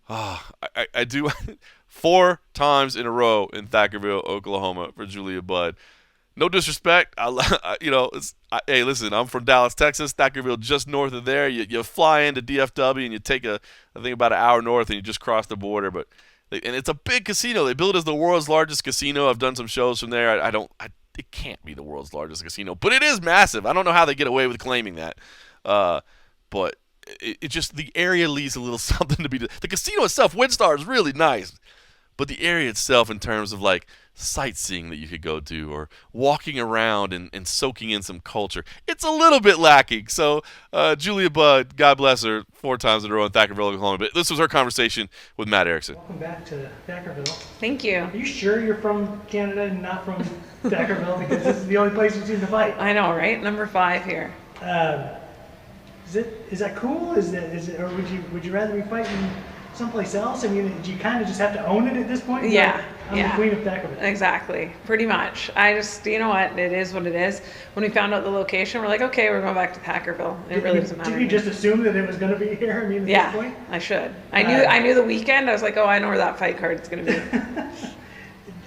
I do 4 times in a row in Thackerville, Oklahoma for Julia Budd. No disrespect, hey, listen, I'm from Dallas, Texas. Thackerville, just north of there. You fly into DFW and you take I think about an hour north, and you just cross the border. And it's a big casino. They built it as the world's largest casino. I've done some shows from there. It can't be the world's largest casino, but it is massive. I don't know how they get away with claiming that. But it just the area leaves a little something to be. The casino itself, WinStar, is really nice, but the area itself, in terms of like sightseeing that you could go do or walking around and soaking in some culture, it's a little bit lacking. So Julia Budd, God bless her, 4 times in a row in Thackerville, Oklahoma. But this was her conversation with Matt Erickson. Welcome back to Thackerville. Thank you. Are you sure you're from Canada and not from Thackerville? Because this is the only place you've seen the fight. I know, right? Number 5 here. Is that cool? Is it, or would you rather be fighting someplace else? I mean, do you kind of just have to own it at this point? Yeah. I'm the queen of Thackerville. Exactly. Pretty much. I just, you know what? It is what it is. When we found out the location, we're like, okay, we're going back to Thackerville. It really doesn't matter. Did you just assume that it was going to be here? I mean, at this point? I should. I knew the weekend. I was like, oh, I know where that fight card is going to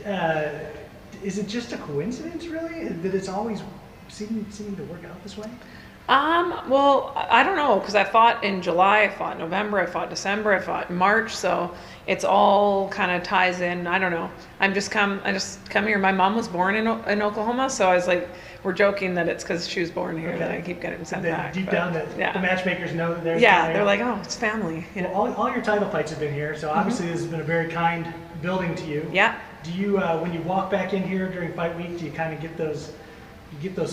be. Is it just a coincidence, really, that it's always seeming to work out this way? Well, I don't know, because I fought in July, I fought November, I fought December, I fought in March, so it's all kind of ties in. I don't know. I just come here. My mom was born in Oklahoma, so I was like, we're joking that it's because she was born here that I keep getting sent back. Deep down, the matchmakers know that there's they're like, oh, it's family. You know? Well, all your title fights have been here, so obviously this has been a very kind building to you. Yeah. Do you, when you walk back in here during fight week, do you kind of get those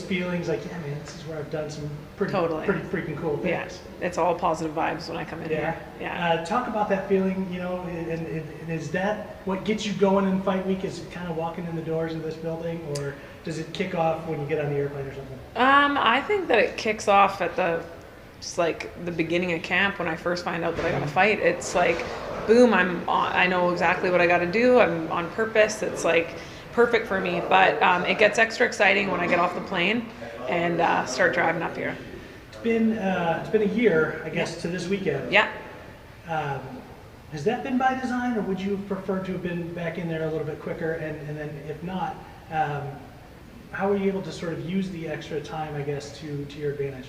feelings like, yeah, man, this is where I've done some pretty freaking cool things? Yeah, it's all positive vibes when I come in here. Yeah. Talk about that feeling, you know, and is that what gets you going in fight week? Is it kind of walking in the doors of this building, or does it kick off when you get on the airplane or something? I think that it kicks off at the beginning of camp when I first find out that I got to fight. It's like, boom, I know exactly what I got to do. I'm on purpose. It's like, perfect for me. But it gets extra exciting when I get off the plane and start driving up here. It's been a year, I guess, to this weekend. Yeah. Has that been by design, or would you prefer to have been back in there a little bit quicker? And then if not, how were you able to sort of use the extra time, I guess, to your advantage?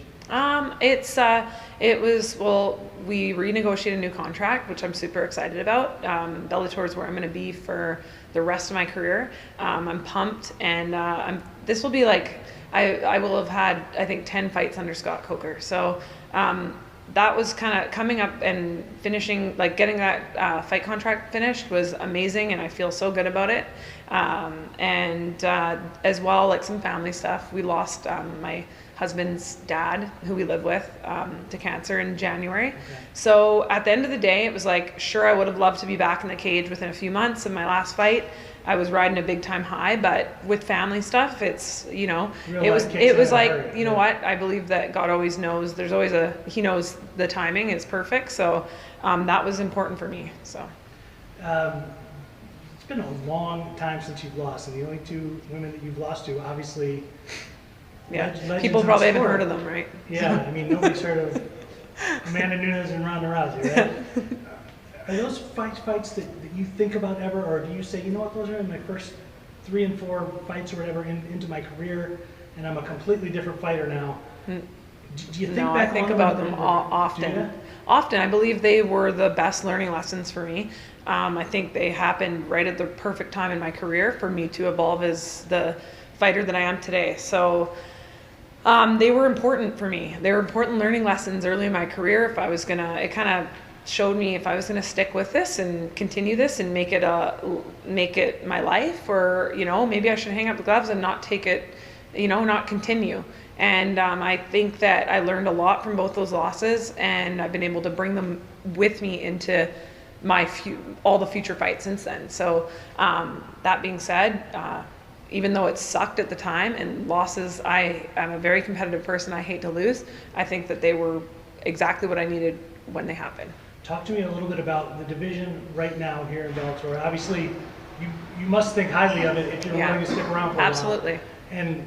We renegotiated a new contract, which I'm super excited about. Bellator is where I'm going to be for the rest of my career. I'm pumped, and this will be like, I will have had, I think, 10 fights under Scott Coker. So that was kind of coming up and finishing, like getting that fight contract finished was amazing, and I feel so good about it. As well, like some family stuff. We lost my husband's dad, who we live with, to cancer in January. Okay. So at the end of the day, it was like, sure, I would have loved to be back in the cage within a few months of my last fight. I was riding a big time high, but with family stuff, it's, you know, it was like, you know what, I believe that God always knows, he knows the timing is perfect. So that was important for me. So it's been a long time since you've lost, and the only two women that you've lost to, obviously, people probably haven't heard of them, right? Yeah, I mean, nobody's heard of Amanda Nunes and Ronda Rousey, right? Are those fights that you think about ever, or do you say, you know what, those are in my first 3 and 4 fights or whatever into my career, and I'm a completely different fighter now? Do you think back? I think about them often. Often, I believe they were the best learning lessons for me. I think they happened right at the perfect time in my career for me to evolve as the fighter that I am today. So they were important for me. They were important learning lessons early in my career. It kind of showed me if I was going to stick with this and continue this and make it my life, or, you know, maybe I should hang up the gloves and not take it, you know, not continue. And I think that I learned a lot from both those losses, and I've been able to bring them with me into all the future fights since then. So that being said, even though it sucked at the time and losses, I'm a very competitive person. I hate to lose. I think that they were exactly what I needed when they happened. Talk to me a little bit about the division right now here in Bellator. Obviously, you must think highly of it if you're willing to stick around for a while. Absolutely. And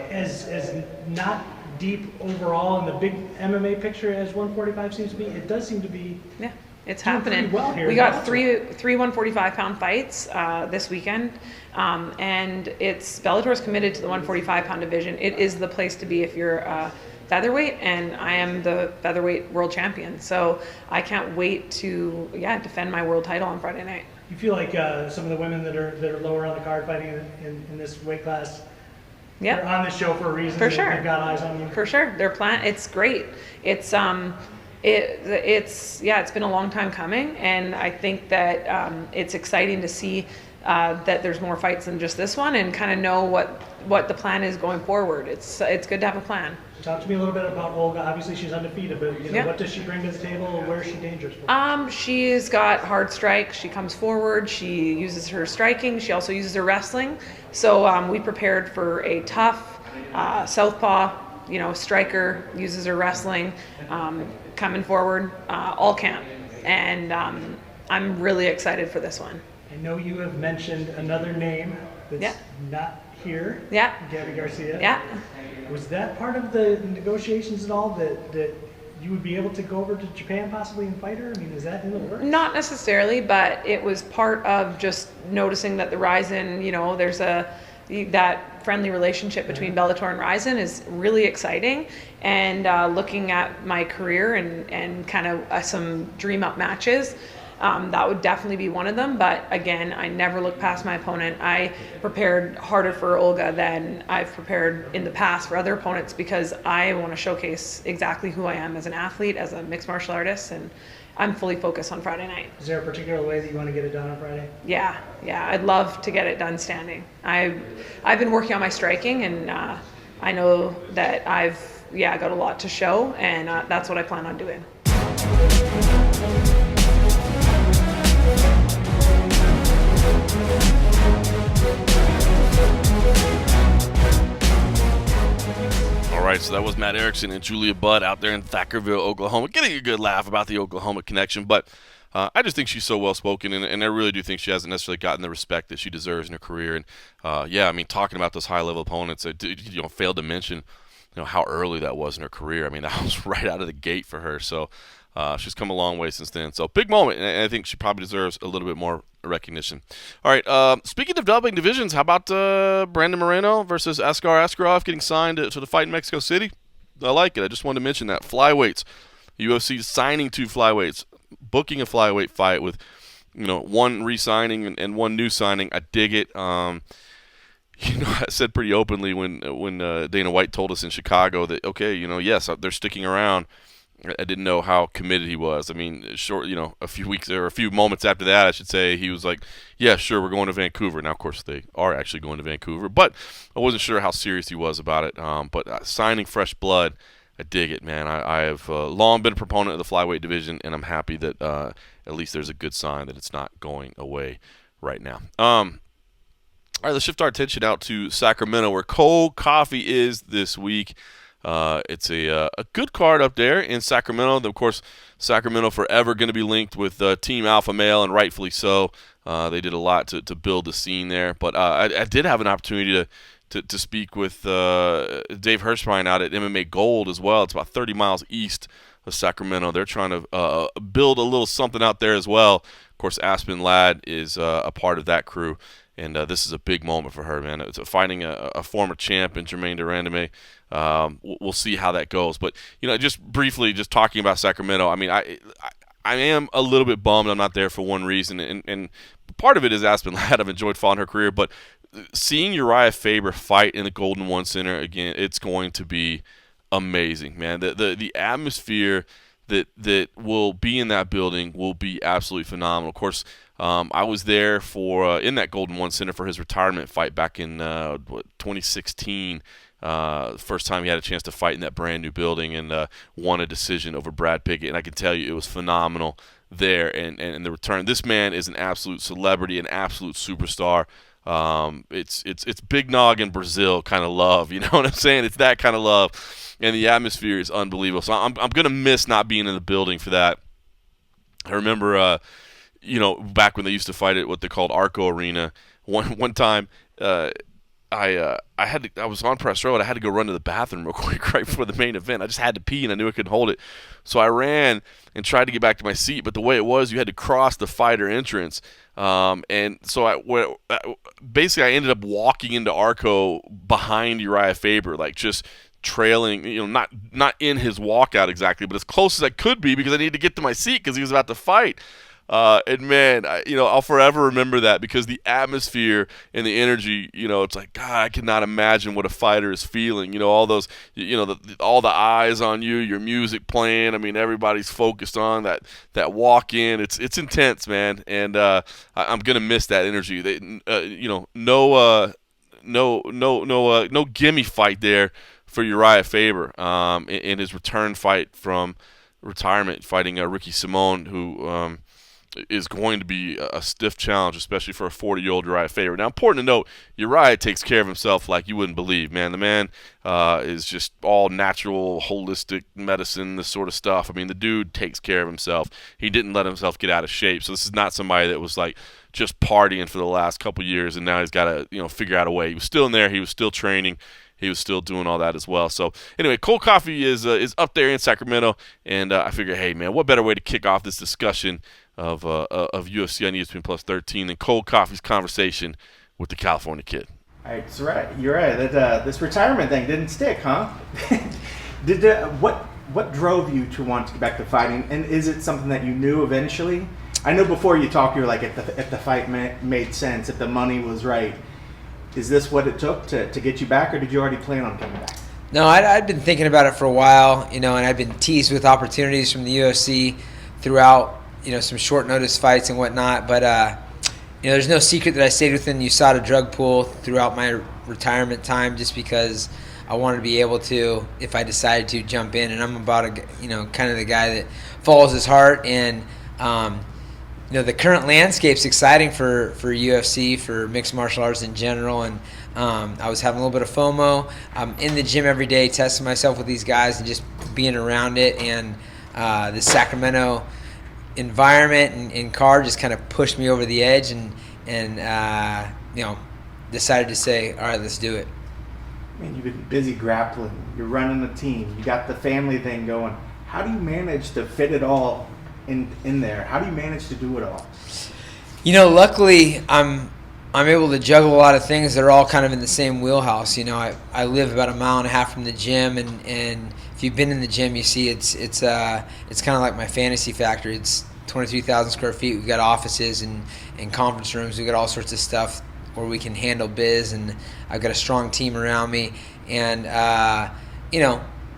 as not deep overall in the big MMA picture as 145 seems to be, it does seem to be. Yeah, it's happening. Well here we got three 145-pound fights this weekend, and Bellator's committed to the 145-pound division. It is the place to be if you're featherweight, and I am the featherweight world champion. So I can't wait to defend my world title on Friday night. You feel like some of the women that are lower on the card fighting in this weight class, they're on this show for a reason. For sure. They've got eyes on you. For sure. It's great. It's been a long time coming, and I think that it's exciting to see that there's more fights than just this one, and kind of know what the plan is going forward. It's good to have a plan. Talk to me a little bit about Olga. Obviously, she's undefeated, but what does she bring to the table? Where is she dangerous for? She's got hard strikes. She comes forward. She uses her striking. She also uses her wrestling. So we prepared for a tough southpaw, striker, uses her wrestling, coming forward, all camp. And I'm really excited for this one. I know you have mentioned another name that's not here. Yeah. Gabby Garcia. Yeah. Was that part of the negotiations at all, that you would be able to go over to Japan possibly and fight her? I mean, is that in the works? Not necessarily, but it was part of just noticing that the Ryzen, there's that friendly relationship between Bellator and Ryzen is really exciting. And looking at my career and kind of some dream up matches, that would definitely be one of them. But again, I never look past my opponent. I prepared harder for Olga than I've prepared in the past for other opponents, because I want to showcase exactly who I am as an athlete, as a mixed martial artist, and I'm fully focused on Friday night. Is there a particular way that you want to get it done on Friday? Yeah, I'd love to get it done standing. I've been working on my striking, and I know that I've got a lot to show, and that's what I plan on doing. All right, so that was Matt Erickson and Julia Budd out there in Thackerville, Oklahoma, getting a good laugh about the Oklahoma connection. But I just think she's so well spoken, and I really do think she hasn't necessarily gotten the respect that she deserves in her career. And yeah, I mean, talking about those high level opponents, I failed to mention how early that was in her career. I mean, that was right out of the gate for her. So she's come a long way since then. So big moment, and I think she probably deserves a little bit more recognition. All right, speaking of developing divisions, how about Brandon Moreno versus Askar Askarov getting signed to the fight in Mexico City? I like it. I just wanted to mention that. Flyweights. UFC signing 2 flyweights, booking a flyweight fight with, one re-signing and one new signing. I dig it. I said pretty openly when Dana White told us in Chicago that, okay, yes, they're sticking around. I didn't know how committed he was. I mean, a few weeks or a few moments after that, I should say, he was like, yeah, sure, we're going to Vancouver. Now, of course, they are actually going to Vancouver, but I wasn't sure how serious he was about it. But signing fresh blood, I dig it, man. I have long been a proponent of the flyweight division, and I'm happy that at least there's a good sign that it's not going away right now. All right, let's shift our attention out to Sacramento, where Cold Coffee is this week. It's a good card up there in Sacramento. Of course, Sacramento forever going to be linked with Team Alpha Male, and rightfully so. They did a lot to build the scene there. But I did have an opportunity to speak with Dave Hirschbein out at MMA Gold as well. It's about 30 miles east of Sacramento. They're trying to build a little something out there as well. Of course, Aspen Ladd is a part of that crew. And this is a big moment for her, man. It's fighting a former champ in Germaine de Randamie. We'll see how that goes. But, just briefly, just talking about Sacramento, I mean, I am a little bit bummed I'm not there for one reason. And part of it is Aspen Ladd. I've enjoyed following her career. But seeing Urijah Faber fight in the Golden One Center, again, it's going to be amazing, man. The atmosphere that will be in that building will be absolutely phenomenal. Of course, I was there for in that Golden One Center for his retirement fight back in 2016. First time he had a chance to fight in that brand new building, and won a decision over Brad Pickett. And I can tell you it was phenomenal there. And the return. This man is an absolute celebrity, an absolute superstar. It's Big Nog in Brazil kind of love. You know what I'm saying? It's that kind of love. And the atmosphere is unbelievable. So I'm going to miss not being in the building for that. I remember, back when they used to fight at what they called Arco Arena, one time I was on press row and I had to go run to the bathroom real quick right before the main event. I just had to pee and I knew I couldn't hold it. So I ran and tried to get back to my seat, but the way it was, you had to cross the fighter entrance. And so basically I ended up walking into Arco behind Urijah Faber, like just trailing, not in his walkout exactly, but as close as I could be because I needed to get to my seat because he was about to fight. And man, I'll forever remember that because the atmosphere and the energy, it's like, God, I cannot imagine what a fighter is feeling. All those, all the eyes on you, your music playing. I mean, everybody's focused on that walk in. It's intense, man. And I'm gonna miss that energy. No gimme fight there for Urijah Faber in his return fight from retirement, fighting Ricky Simon, who is going to be a stiff challenge, especially for a 40-year-old Urijah Faber. Now, important to note, Urijah takes care of himself like you wouldn't believe, man. The man is just all natural, holistic medicine, this sort of stuff. I mean, the dude takes care of himself. He didn't let himself get out of shape. So this is not somebody that was like just partying for the last couple years and now he's got to, figure out a way. He was still in there. He was still training. He was still doing all that as well. So anyway, Cold Coffee is up there in Sacramento, and I figure, hey man, what better way to kick off this discussion of UFC on ESPN Plus 13 than Cold Coffee's conversation with the California Kid. All right, so you're right. That this retirement thing didn't stick, huh? What drove you to want to get back to fighting, and is it something that you knew eventually? I know before you talked, you were like, if the fight made sense, if the money was right. Is this what it took to get you back, or did you already plan on coming back? No, I'd been thinking about it for a while, and I'd been teased with opportunities from the UFC throughout, some short notice fights and whatnot. But, there's no secret that I stayed within the USADA drug pool throughout my retirement time just because I wanted to be able to, if I decided to, jump in. And I'm about, kind of the guy that follows his heart. And, the current landscape's exciting for UFC, for mixed martial arts in general, and I was having a little bit of FOMO. I'm in the gym every day, testing myself with these guys and just being around it. And the Sacramento environment and car just kind of pushed me over the edge, and decided to say, all right, let's do it. I mean, you've been busy grappling. You're running a team. You got the family thing going. How do you manage to fit it all in there? How do you manage to do it all? Luckily, I'm able to juggle a lot of things that are all kind of in the same wheelhouse. I live about 1.5 miles from the gym, and if you've been in the gym, you see it's kind of like my fantasy factory. It's 23,000 square feet. We've got offices and conference rooms. We've got all sorts of stuff where we can handle biz, and I've got a strong team around me. And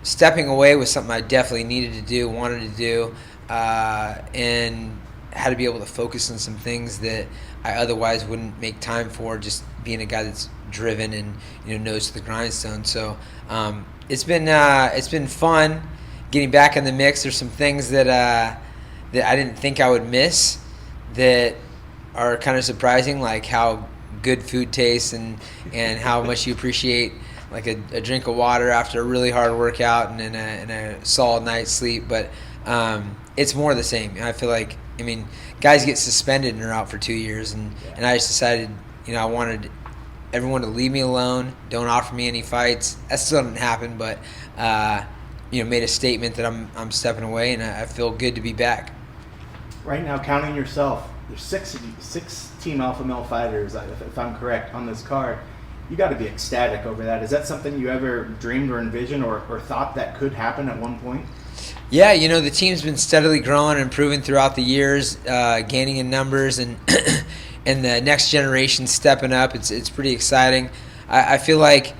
stepping away was something I definitely needed to do, wanted to do, and had to be able to focus on some things that I otherwise wouldn't make time for, just being a guy that's driven and nose to the grindstone. So it's been fun getting back in the mix. There's some things that I didn't think I would miss that are kind of surprising, like how good food tastes and how much you appreciate like a drink of water after a really hard workout and a solid night's sleep. But it's more the same. I feel like, guys get suspended and are out for 2 years, and I just decided, I wanted everyone to leave me alone, don't offer me any fights. That still didn't happen, but made a statement that I'm stepping away, and I feel good to be back. Right now, counting yourself, there's six Team Alpha Male fighters, if I'm correct, on this card. You got to be ecstatic over that. Is that something you ever dreamed or envisioned or thought that could happen at one point? Yeah, the team's been steadily growing and improving throughout the years, gaining in numbers, and and the next generation stepping up. It's pretty exciting. I feel like,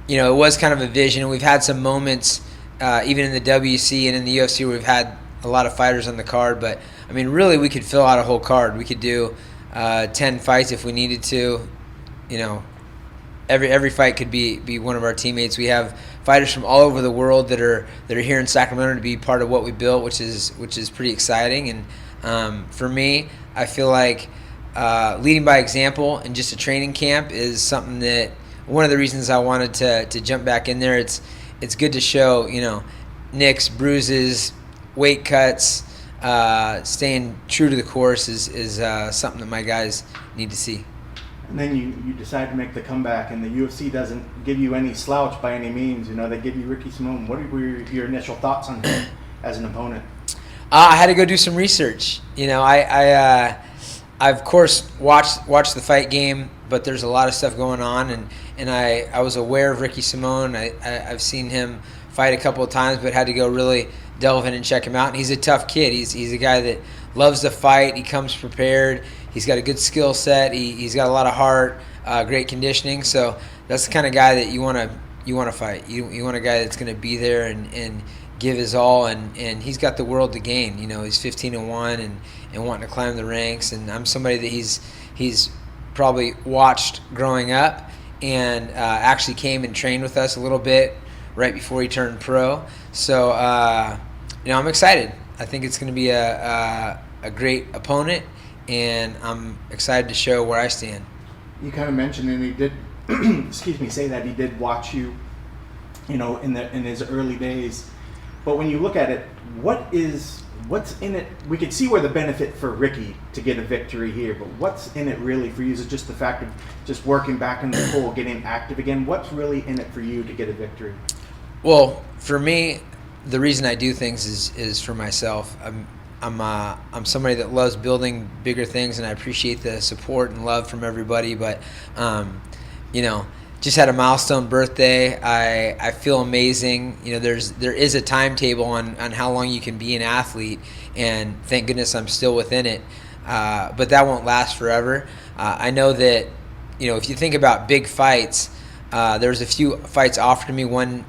it was kind of a vision, and we've had some moments, even in the WC and in the UFC, where we've had a lot of fighters on the card. But really, we could fill out a whole card. We could do 10 fights if we needed to. Every fight could be one of our teammates. We have fighters from all over the world that are here in Sacramento to be part of what we built, which is pretty exciting. And for me, I feel like leading by example and just a training camp is something that one of the reasons I wanted to jump back in there. It's good to show nicks, bruises, weight cuts, staying true to the course is something that my guys need to see. And then you decide to make the comeback, and the UFC doesn't give you any slouch by any means. They give you Ricky Simón. What were your initial thoughts on him as an opponent? I had to go do some research. I of course watched the fight game, but there's a lot of stuff going on, and I was aware of Ricky Simón. I've seen him fight a couple of times, but had to go really delve in and check him out. And he's a tough kid. He's a guy that loves to fight. He comes prepared. He's got a good skill set. He's got a lot of heart, great conditioning. So that's the kind of guy that you want to fight. You want a guy that's going to be there and give his all. And he's got the world to gain. He's 15-1 and wanting to climb the ranks. And I'm somebody that he's probably watched growing up and actually came and trained with us a little bit right before he turned pro. So I'm excited. I think it's going to be a great opponent, and I'm excited to show where I stand. You kind of mentioned, and he did, say that he did watch you, in his early days. But when you look at it, what's in it? We could see where the benefit for Ricky to get a victory here, but what's in it really for you? Is it just the fact of just working back in the pool, getting active again? What's really in it for you to get a victory? Well, for me, the reason I do things is for myself. I'm somebody that loves building bigger things, and I appreciate the support and love from everybody. But just had a milestone birthday. I feel amazing. There is a timetable on how long you can be an athlete, and thank goodness I'm still within it. But that won't last forever. I know that if you think about big fights, there's a few fights offered to me. One,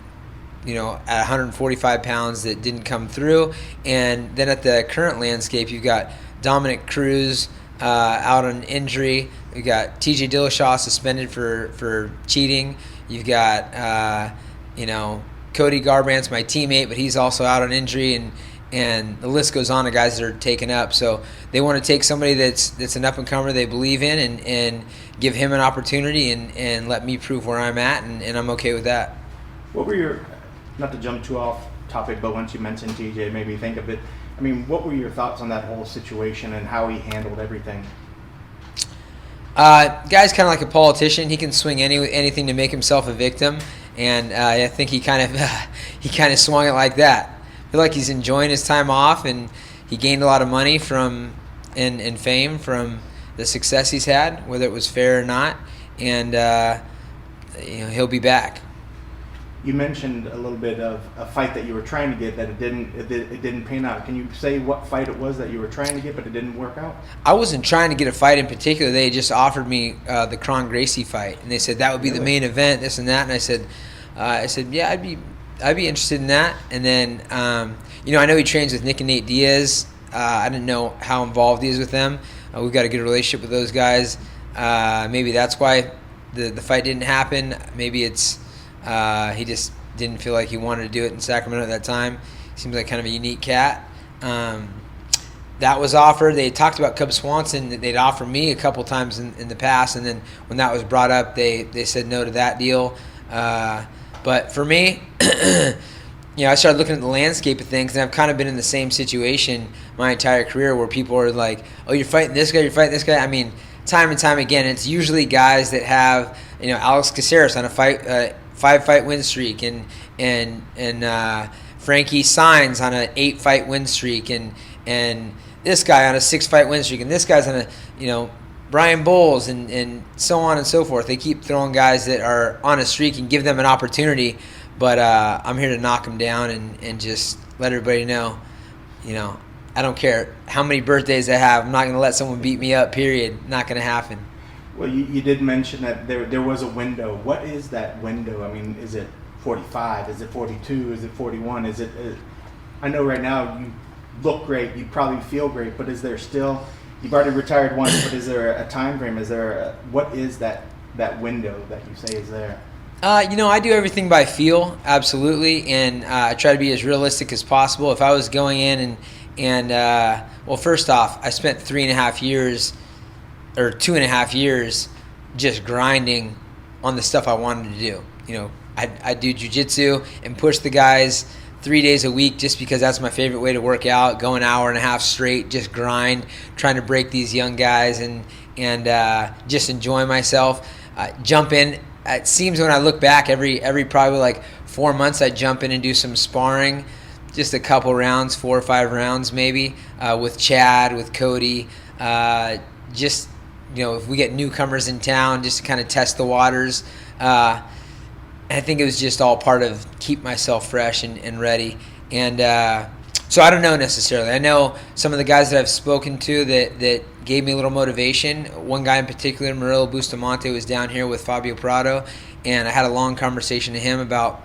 at 145 pounds that didn't come through. And then at the current landscape, you've got Dominic Cruz out on injury. You've got TJ Dillashaw suspended for cheating. You've got, Cody Garbrandt's my teammate, but he's also out on injury. And the list goes on of guys that are taken up. So they want to take somebody that's an up-and-comer they believe in and give him an opportunity and let me prove where I'm at, and I'm okay with that. What were your, not to jump too off topic, but once you mentioned TJ, it made me think of it. I mean, what were your thoughts on that whole situation and how he handled everything? Guy's kind of like a politician. He can swing anything to make himself a victim, and I think he kind of swung it like that. I feel like he's enjoying his time off, and he gained a lot of money from and fame from the success he's had, whether it was fair or not, and he'll be back. You mentioned a little bit of a fight that you were trying to get that it didn't pan out. Can you say what fight it was that you were trying to get but it didn't work out? I wasn't trying to get a fight in particular. They just offered me the Kron Gracie fight, and they said that would be the main event, this and that. And I said, yeah, I'd be interested in that. And then I know he trains with Nick and Nate Diaz. I didn't know how involved he is with them. We've got a good relationship with those guys. Maybe that's why the fight didn't happen. Maybe it's he just didn't feel like he wanted to do it in Sacramento at that time. Seems like kind of a unique cat. That was offered. They talked about Cub Swanson. They'd offered me a couple times in the past, and then when that was brought up, they said no to that deal. But for me, I started looking at the landscape of things, and I've kind of been in the same situation my entire career where people are like, oh, you're fighting this guy, you're fighting this guy. I mean, time and time again, it's usually guys that have, Alex Caceres on a 5-fight win streak, and Frankie Saenz on an 8-fight win streak, and this guy on a 6-fight win streak, and this guy's on a, Brian Bowles, and so on and so forth. They keep throwing guys that are on a streak and give them an opportunity, but I'm here to knock them down and just let everybody know, I don't care how many birthdays I have. I'm not going to let someone beat me up, period. Not going to happen. Well, you did mention that there was a window. What is that window? I mean, is it 45? Is it 42? Is it 41? I know right now you look great. You probably feel great, but is there still? You've already retired once, but is there a time frame? What is that window that you say is there? I do everything by feel, absolutely, and I try to be as realistic as possible. If I was going in well, first off, I spent 3.5 years or 2.5 years just grinding on the stuff I wanted to do. I do jiu-jitsu and push the guys 3 days a week just because that's my favorite way to work out. Go an hour and a half straight, just grind, trying to break these young guys and just enjoy myself. Jump in. It seems when I look back, every probably like 4 months, I jump in and do some sparring, just a couple rounds, 4 or 5 rounds maybe, with Chad, with Cody. If we get newcomers in town, just to kind of test the waters. I think it was just all part of keep myself fresh and ready. And so I don't know necessarily. I know some of the guys that I've spoken to that gave me a little motivation. One guy in particular, Murillo Bustamante, was down here with Fabio Prado, and I had a long conversation to him about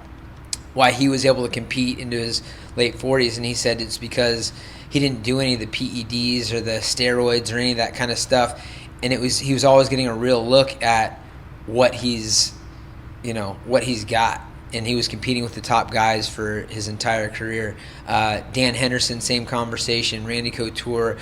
why he was able to compete into his late 40s, and he said it's because he didn't do any of the PEDs or the steroids or any of that kind of stuff, and he was always getting a real look at what he's got, and he was competing with the top guys for his entire career. Dan Henderson, same conversation. Randy Couture,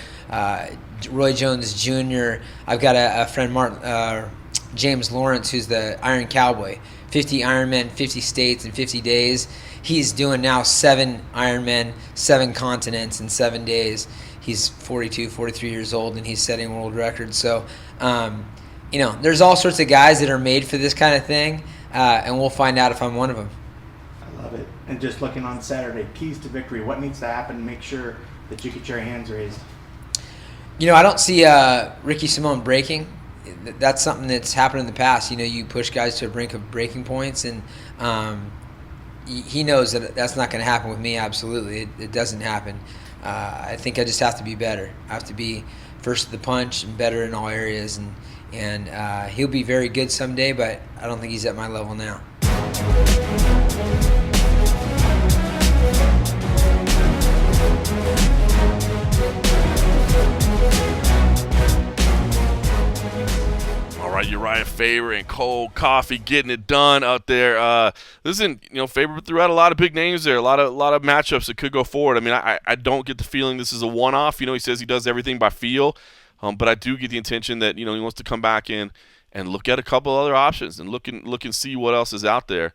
Roy Jones Jr. I've got a friend, James Lawrence, who's the Iron Cowboy. 50 Ironmen, 50 states in 50 days. He's doing now 7 Ironmen, 7 continents in 7 days. He's 42, 43 years old, and he's setting world records. So, there's all sorts of guys that are made for this kind of thing, and we'll find out if I'm one of them. I love it. And just looking on Saturday, keys to victory. What needs to happen to make sure that you get your hands raised? I don't see Ricky Simone breaking. That's something that's happened in the past. You push guys to a brink of breaking points, and he knows that that's not going to happen with me. Absolutely, it doesn't happen. I think I just have to be better. I have to be first to the punch and better in all areas, and he'll be very good someday, but I don't think he's at my level now. Urijah Faber and Cold Coffee getting it done out there. Listen, Faber threw out a lot of big names there, a lot of matchups that could go forward. I mean, I don't get the feeling this is a one-off. He says he does everything by feel, but I do get the intention that he wants to come back in and look at a couple other options and look and see what else is out there.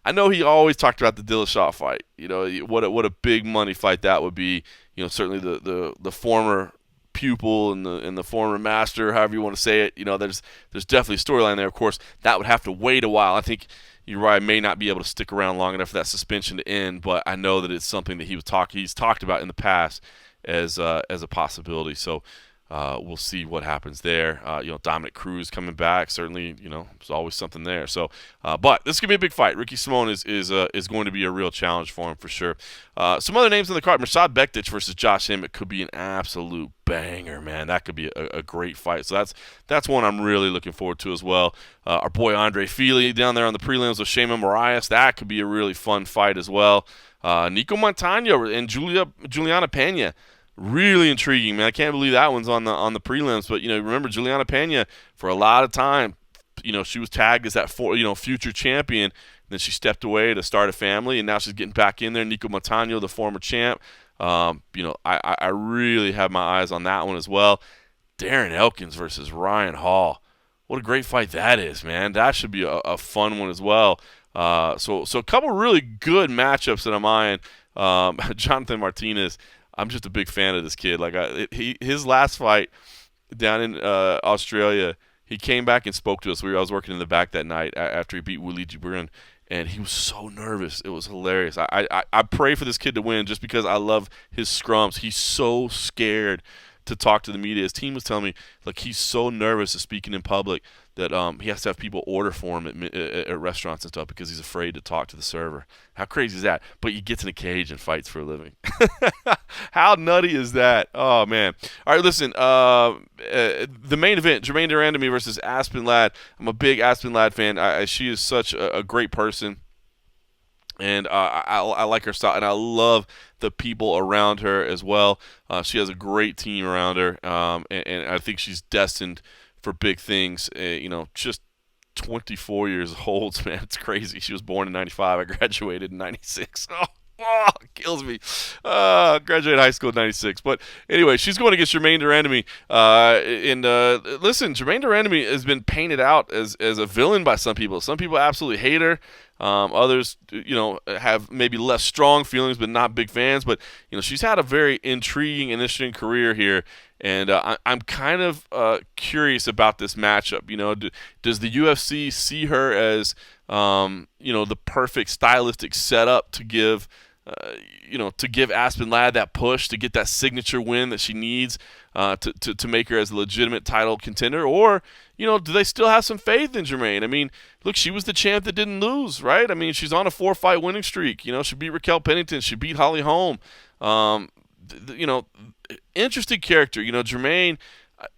I know he always talked about the Dillashaw fight. You know, what a big money fight that would be. You know, certainly the former pupil and the former master, however you want to say it. You know, there's definitely a storyline there. Of course, that would have to wait a while. I think Urijah may not be able to stick around long enough for that suspension to end, but I know that it's something that he's talked about in the past as a possibility. So we'll see what happens there. You know, Dominic Cruz coming back, certainly, you know, there's always something there. So, but this is gonna be a big fight. Ricky Simon is going to be a real challenge for him for sure. Some other names on the card: Mirsad Bektic versus Josh Emmett could be an absolute banger, man. That could be a great fight. So that's one I'm really looking forward to as well. Our boy Andre Fili down there on the prelims with Sheymon Moraes. That could be a really fun fight as well. Nico Montano and Juliana Pena. Really intriguing, man. I can't believe that one's on the prelims. But, you know, remember Juliana Pena, for a lot of time, you know, she was tagged as that future champion. Then she stepped away to start a family, and now she's getting back in there. Nico Montano, the former champ. You know, I really have my eyes on that one as well. Darren Elkins versus Ryan Hall. What a great fight that is, man. That should be a fun one as well. So a couple really good matchups that I'm eyeing. Jonathan Martinez, I'm just a big fan of this kid. Like his last fight down in Australia, he came back and spoke to us. I was working in the back that night after he beat Willie Gibran, and he was so nervous. It was hilarious. I pray for this kid to win just because I love his scrums. He's so scared to talk to the media. His team was telling me, like, he's so nervous of speaking in public that he has to have people order for him at restaurants and stuff because he's afraid to talk to the server. How crazy is that? But he gets in a cage and fights for a living. How nutty is that? Oh, man. All right, listen. The main event, Germaine Randamie versus Aspen Ladd. I'm a big Aspen Ladd fan. She is such a great person. And I like her style, and I love the people around her as well. She has a great team around her, and I think she's destined for big things. You know, just 24 years old, man. It's crazy. She was born in 95. I graduated in 96. Oh, it kills me. Graduated high school in 96. But anyway, she's going against Germaine Randamie. Listen, Germaine Randamie has been painted out as a villain by some people. Some people absolutely hate her. Others, you know, have maybe less strong feelings, but not big fans. But, you know, she's had a very intriguing and interesting career here. And I'm kind of curious about this matchup. You know, does the UFC see her as, you know, the perfect stylistic setup to give Aspen Ladd that push to get that signature win that she needs to make her as a legitimate title contender? Or, you know, do they still have some faith in Germaine? I mean, look, she was the champ that didn't lose, right? I mean, she's on a 4-fight winning streak. You know, she beat Raquel Pennington. She beat Holly Holm. You know, interesting character. You know, Germaine,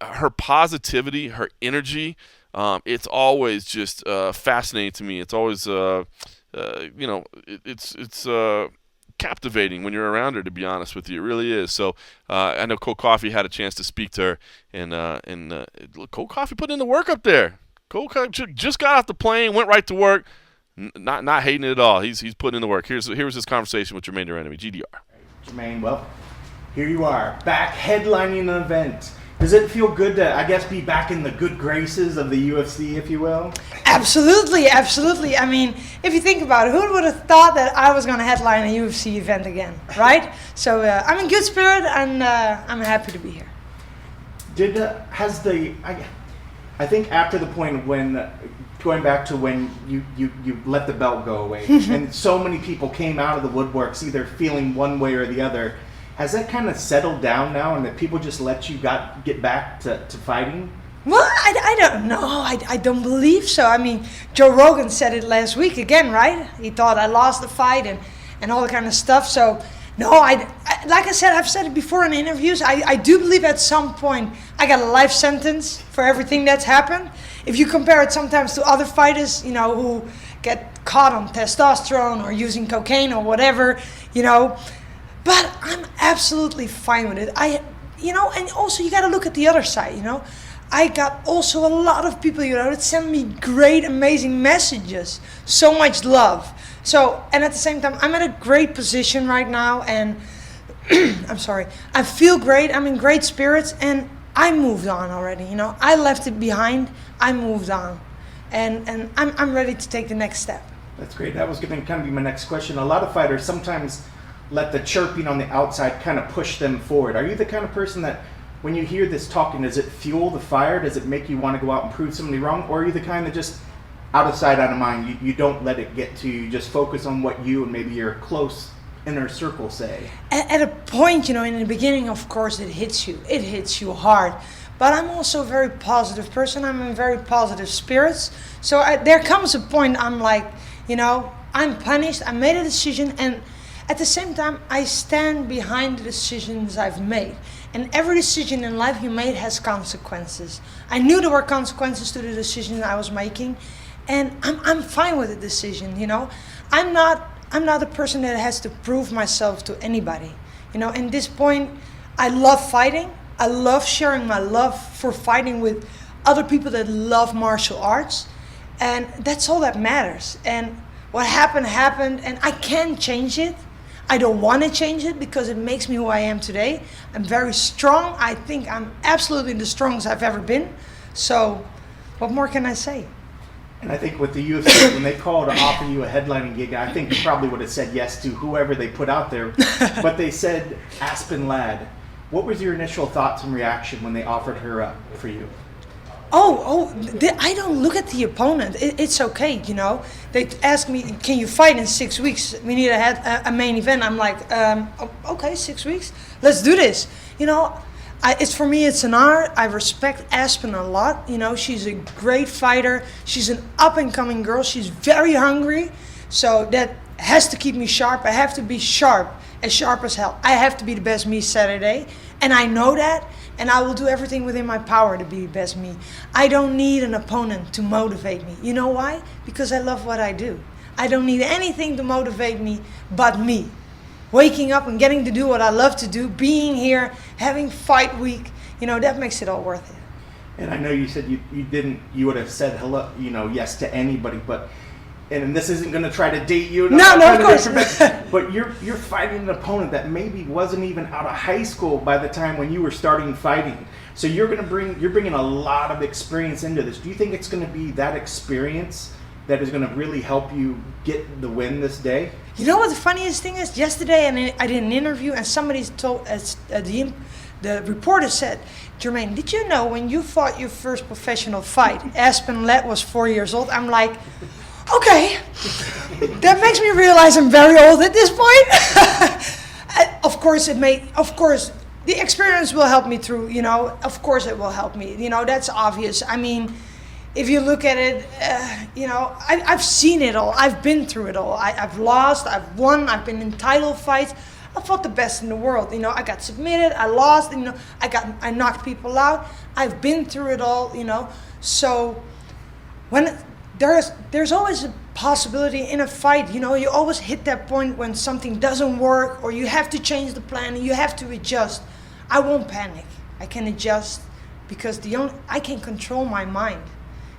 her positivity, her energy, it's always just fascinating to me. It's always, you know, it's captivating when you're around her, to be honest with you. It really is. So I know Cole Coffey had a chance to speak to her, and Cole Coffey put in the work up there. Cole Coffey just got off the plane, went right to work, not hating it at all. He's putting in the work. Here was his conversation with Germaine Randamie, GDR. Germaine, well, here you are, back headlining an event. Does it feel good to, I guess, be back in the good graces of the UFC, if you will? Absolutely, absolutely. I mean, if you think about it, who would have thought that I was going to headline a UFC event again, right? So I'm in good spirit, and I'm happy to be here. I think after the point when, going back to when you let the belt go away, and so many people came out of the woodworks either feeling one way or the other, has that kind of settled down now, and that people just let you get back to fighting? Well, I don't know. I don't believe so. I mean, Joe Rogan said it last week again, right? He thought I lost the fight and all that kind of stuff. So, no, like I said, I've said it before in interviews, I do believe at some point I got a life sentence for everything that's happened. If you compare it sometimes to other fighters, you know, who get caught on testosterone or using cocaine or whatever, you know. But I'm absolutely fine with it. And also you got to look at the other side, you know. I got also a lot of people, you know, that send me great, amazing messages. So much love. So, and at the same time, I'm at a great position right now, and I'm sorry. I feel great. I'm in great spirits, and I moved on already, you know. I left it behind. I moved on. And I'm ready to take the next step. That's great. That was going to kind of be my next question. A lot of fighters sometimes let the chirping on the outside kind of push them forward. Are you the kind of person that when you hear this talking, does it fuel the fire? Does it make you want to go out and prove somebody wrong? Or are you the kind that just out of sight, out of mind, you don't let it get to you, just focus on what you and maybe your close inner circle say? At a point, in the beginning, of course, it hits you hard. But I'm also a very positive person. I'm in very positive spirits. So there comes a point I'm like, I'm punished. I made a decision, and at the same time, I stand behind the decisions I've made. And every decision in life you made has consequences. I knew there were consequences to the decision I was making, and I'm fine with the decision. I'm not a person that has to prove myself to anybody. At this point, I love fighting. I love sharing my love for fighting with other people that love martial arts, and that's all that matters. And what happened, and I can't change it. I don't want to change it because it makes me who I am today. I'm very strong. I think I'm absolutely the strongest I've ever been. So what more can I say? And I think with the UFC, when they call to offer you a headlining gig, I think you probably would have said yes to whoever they put out there. But they said Aspen Ladd. What was your initial thoughts and reaction when they offered her up for you? I don't look at the opponent. It's okay, They ask me, can you fight in 6 weeks? We need a main event. I'm like, okay, 6 weeks. Let's do this. For me, it's an honor. I respect Aspen a lot. She's a great fighter. She's an up-and-coming girl. She's very hungry. So that has to keep me sharp. I have to be sharp as hell. I have to be the best me Saturday. And I know that. And I will do everything within my power to be the best me. I don't need an opponent to motivate me. You know why? Because I love what I do. I don't need anything to motivate me but me. Waking up and getting to do what I love to do, being here, having fight week, that makes it all worth it. And I know you said you would have said hello, yes to anybody, but, and this isn't going to try to date you. No, of course. But you're fighting an opponent that maybe wasn't even out of high school by the time when you were starting fighting. So you're bringing a lot of experience into this. Do you think it's going to be that experience that is going to really help you get the win this day? You know what the funniest thing is? Yesterday, I did an interview, and somebody told the reporter said, Germaine, did you know when you fought your first professional fight, Aspen Ladd was 4 years old? I'm like, okay, that makes me realize I'm very old at this point. Of course, the experience will help me through. Of course, it will help me. That's obvious. I mean, if you look at it, I've seen it all. I've been through it all. I've lost, I've won, I've been in title fights. I fought the best in the world. I got submitted, I lost, I knocked people out. I've been through it all, So when there's always a possibility in a fight, you always hit that point when something doesn't work or you have to change the plan and you have to adjust. I won't panic. I can adjust because I can control my mind.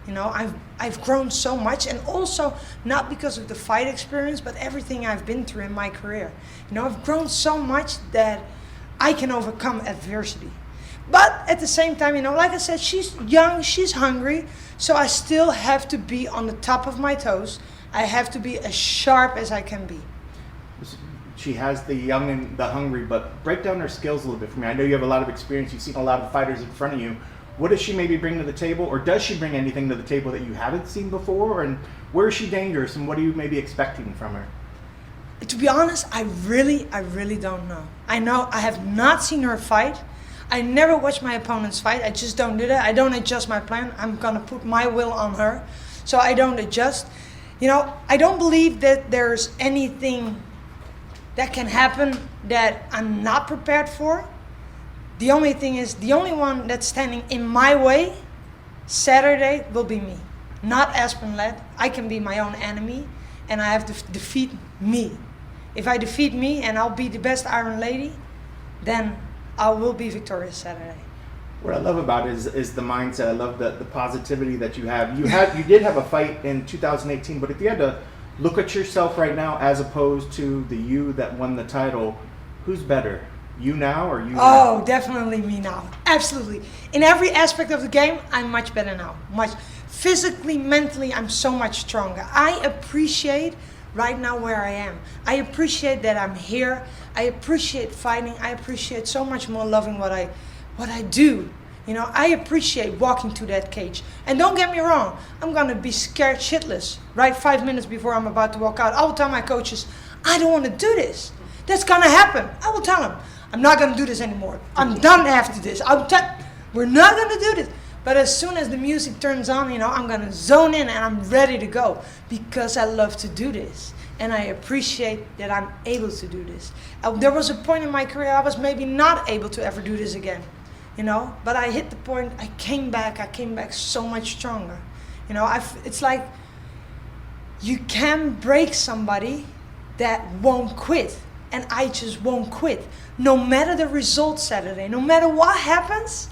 I've grown so much, and also not because of the fight experience, but everything I've been through in my career. I've grown so much that I can overcome adversity. But at the same time, like I said, she's young, she's hungry, so I still have to be on the top of my toes. I have to be as sharp as I can be. She has the young and the hungry, but break down her skills a little bit for me. I know you have a lot of experience. You've seen a lot of fighters in front of you. What does she maybe bring to the table, or does she bring anything to the table that you haven't seen before? And where is she dangerous, and what are you maybe expecting from her? To be honest, I really don't know. I have not seen her fight. I never watch my opponents fight. I just don't do that. I don't adjust my plan. I'm going to put my will on her. So I don't adjust. I don't believe that there's anything that can happen that I'm not prepared for. The only thing is, the only one that's standing in my way Saturday will be me, not Aspen Ladd. I can be my own enemy, and I have to defeat me. If I defeat me and I'll be the best Iron Lady, then I will be victorious Saturday. What I love about it is the mindset. I love the positivity that you have. You did have a fight in 2018, but if you had to look at yourself right now as opposed to the you that won the title, who's better? You now or you now? Oh, definitely me now. Absolutely. In every aspect of the game, I'm much better now. physically, mentally, I'm so much stronger. I appreciate right now where I am. I appreciate that I'm here. I appreciate fighting. I appreciate so much more loving what I do. You know, I appreciate walking to that cage. And don't get me wrong, I'm gonna be scared shitless right 5 minutes before I'm about to walk out. I will tell my coaches, I don't want to do this. That's gonna happen. I will tell them, I'm not gonna do this anymore. I'm done after this. We're not gonna do this. But as soon as the music turns on, you know, I'm gonna zone in and I'm ready to go because I love to do this. And I appreciate that I'm able to do this. There was a point in my career I was maybe not able to ever do this again, you know, but I hit the point, I came back so much stronger. You know, it's like you can break somebody that won't quit, and I just won't quit. No matter the result Saturday, no matter what happens,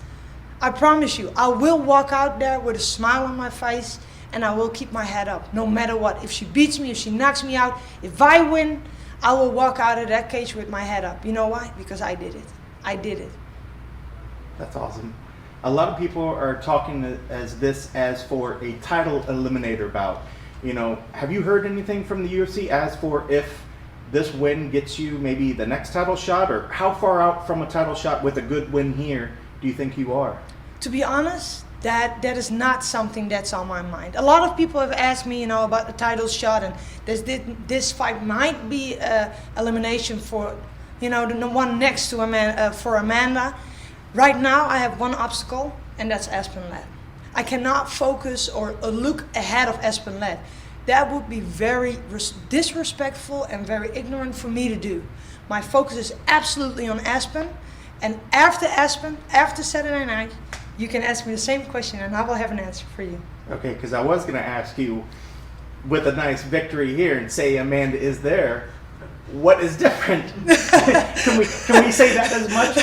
I promise you, I will walk out there with a smile on my face and I will keep my head up, no matter what. If she beats me, if she knocks me out, if I win, I will walk out of that cage with my head up. You know why? Because I did it. I did it. That's awesome. A lot of people are talking as for a title eliminator bout. You know, have you heard anything from the UFC as for if this win gets you maybe the next title shot, or how far out from a title shot with a good win here do you think you are? To be honest, that is not something that's on my mind. A lot of people have asked me, you know, about the title shot, and this fight might be elimination for, you know, the one next to for Amanda. Right now, I have one obstacle, and that's Aspen Ladd. I cannot focus or look ahead of Aspen Ladd. That would be very disrespectful and very ignorant for me to do. My focus is absolutely on Aspen. And after Aspen, after Saturday night, you can ask me the same question and I will have an answer for you. Okay, because I was going to ask you, with a nice victory here and say Amanda is there, what is different? can we say that as much?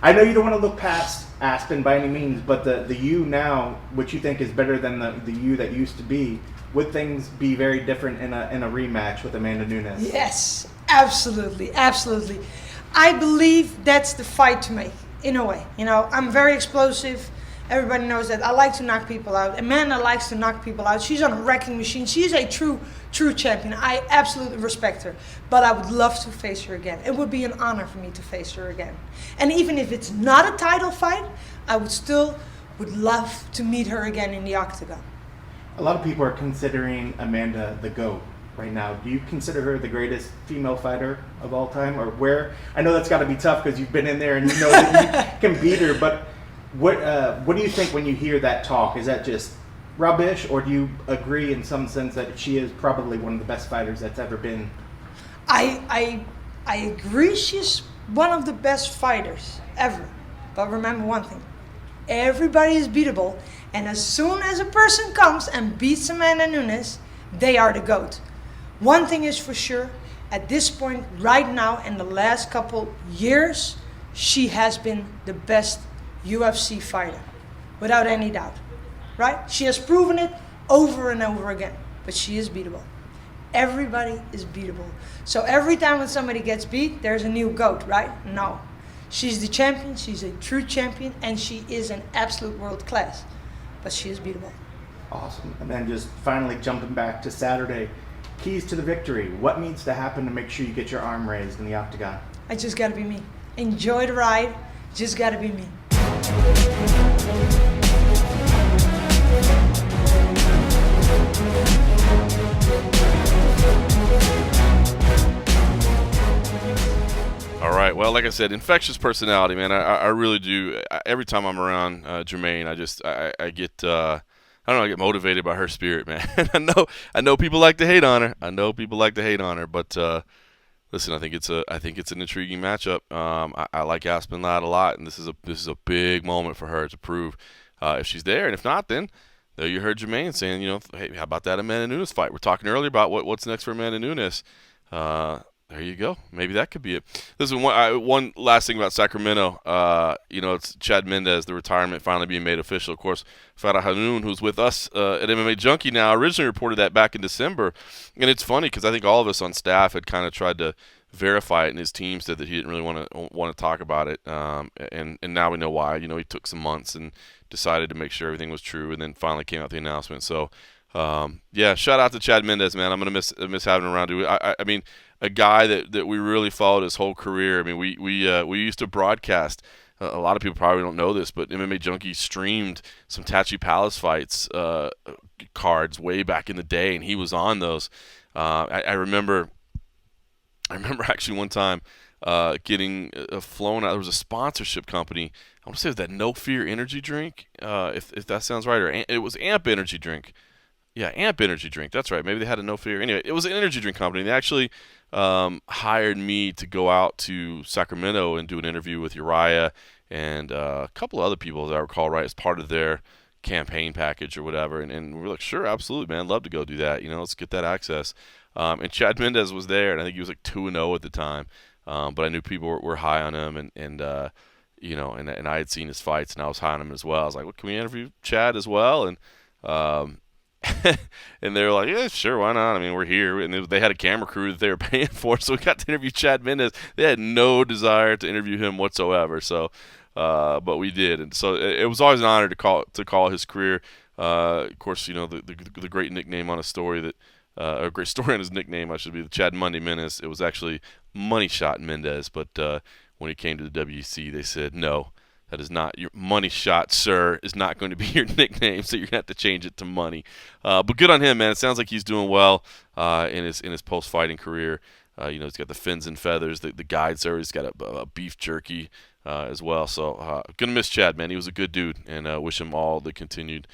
I know you don't want to look past Aspen by any means, but the you now, which you think is better than the you that used to be, would things be very different in a rematch with Amanda Nunes? Yes, absolutely, absolutely. I believe that's the fight to make, in a way. You know, I'm very explosive. Everybody knows that. I like to knock people out. Amanda likes to knock people out. She's on a wrecking machine. She's a true champion. I absolutely respect her. But I would love to face her again. It would be an honor for me to face her again. And even if it's not a title fight, I would love to meet her again in the octagon. A lot of people are considering Amanda the GOAT right now. Do you consider her the greatest female fighter of all time? Or where? I know that's got to be tough because you've been in there and you know that you can beat her, but what do you think when you hear that talk? Is that just rubbish, or do you agree in some sense that she is probably one of the best fighters that's ever been? I agree she's one of the best fighters ever. But remember one thing. Everybody is beatable, and as soon as a person comes and beats Amanda Nunes, they are the GOAT. One thing is for sure, at this point, right now, in the last couple years, she has been the best UFC fighter, without any doubt, right? She has proven it over and over again, but she is beatable. Everybody is beatable. So every time when somebody gets beat, there's a new GOAT, right? No. She's the champion, she's a true champion, and she is an absolute world class, but she is beatable. Awesome. And then just finally jumping back to Saturday, keys to the victory. What needs to happen to make sure you get your arm raised in the octagon? I just gotta be me. Enjoy the ride, just gotta be me. All right. Well, like I said, infectious personality, man. I really do. Every time I'm around Germaine, I get I don't know, I get motivated by her spirit, man. I know people like to hate on her. But listen, I think it's an intriguing matchup. I like Aspen Ladd a lot, and this is a big moment for her to prove if she's there, and if not, then there you heard Germaine saying, you know, hey, how about that Amanda Nunes fight? We're talking earlier about what's next for Amanda Nunes. There you go. Maybe that could be it. Listen, one last thing about Sacramento. You know, it's Chad Mendez, the retirement finally being made official. Of course, Farah Hanoun, who's with us at MMA Junkie now, originally reported that back in December. And it's funny because I think all of us on staff had kind of tried to verify it, and his team said that he didn't really want to talk about it. And now we know why. You know, he took some months and decided to make sure everything was true, and then finally came out the announcement. So, yeah, shout out to Chad Mendes, man. I'm gonna miss having him around. I mean, a guy that we really followed his whole career. I mean, we used to broadcast. A lot of people probably don't know this, but MMA Junkie streamed some Tachi Palace fights cards way back in the day, and he was on those. I remember actually one time getting flown out. There was a sponsorship company. I want to say it was that No Fear energy drink, if that sounds right, or it was Amp energy drink. Yeah, Amp energy drink. That's right. Maybe they had a No Fear. Anyway, it was an energy drink company. They actually hired me to go out to Sacramento and do an interview with Urijah and a couple of other people, as I recall, right, as part of their campaign package or whatever. And we were like, sure, absolutely, man. Love to go do that. You know, let's get that access. And Chad Mendes was there, and I think he was like 2-0 at the time. But I knew people were high on him, and you know, and I had seen his fights, and I was high on him as well. I was like, well, can we interview Chad as well? And and they were like, yeah, sure, why not? I mean, we're here. And they had a camera crew that they were paying for, so we got to interview Chad Mendes. They had no desire to interview him whatsoever. So, but we did, and so it was always an honor to call his career. Of course, you know, the great nickname on his story that. A great story on his nickname, I should be the Chad Monday Menace. It was actually Money Shot Mendes, but when he came to the WC, they said, no, that is not your Money Shot, sir, is not going to be your nickname, so you're going to have to change it to Money. But good on him, man. It sounds like he's doing well in his post-fighting career. You know, he's got the fins and feathers, the guide service. He's got a beef jerky as well. So going to miss Chad, man. He was a good dude, and wish him all the continued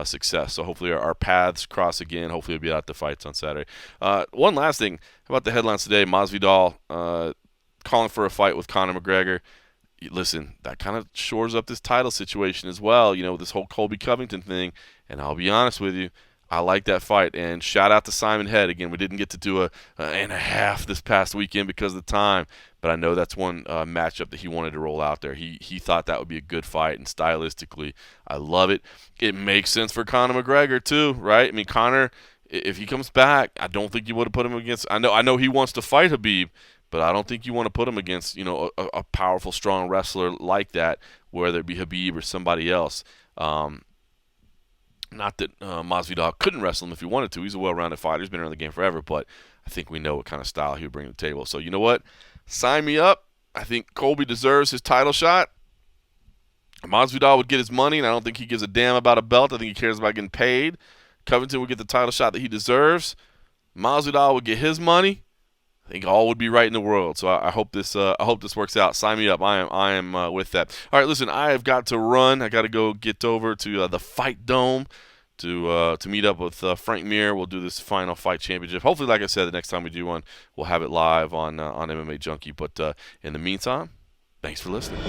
success. So hopefully our paths cross again. Hopefully we'll be at the fights on Saturday. One last thing about the headlines today. Masvidal calling for a fight with Conor McGregor. Listen, that kind of shores up this title situation as well, you know, this whole Colby Covington thing. And I'll be honest with you, I like that fight. And shout out to Simon Head. Again, we didn't get to do a and a half this past weekend because of the time, but I know that's one matchup that he wanted to roll out there. He thought that would be a good fight, and stylistically, I love it. It makes sense for Conor McGregor too, right? I mean, Conor, if he comes back, I don't think you would have put him against. I know he wants to fight Khabib, but I don't think you want to put him against, you know, a powerful, strong wrestler like that, whether it be Khabib or somebody else. Not that Masvidal couldn't wrestle him if he wanted to. He's a well-rounded fighter. He's been around the game forever, but I think we know what kind of style he would bring to the table. So you know what? Sign me up. I think Colby deserves his title shot. Masvidal would get his money, and I don't think he gives a damn about a belt. I think he cares about getting paid. Covington would get the title shot that he deserves. Masvidal would get his money. I think all would be right in the world. So I hope this works out. Sign me up. I am with that. All right, listen, I have got to run. I got to go get over to the Fight Dome to meet up with Frank Mir. We'll do this final fight championship. Hopefully, like I said, the next time we do one, we'll have it live on MMA Junkie. But in the meantime, thanks for listening.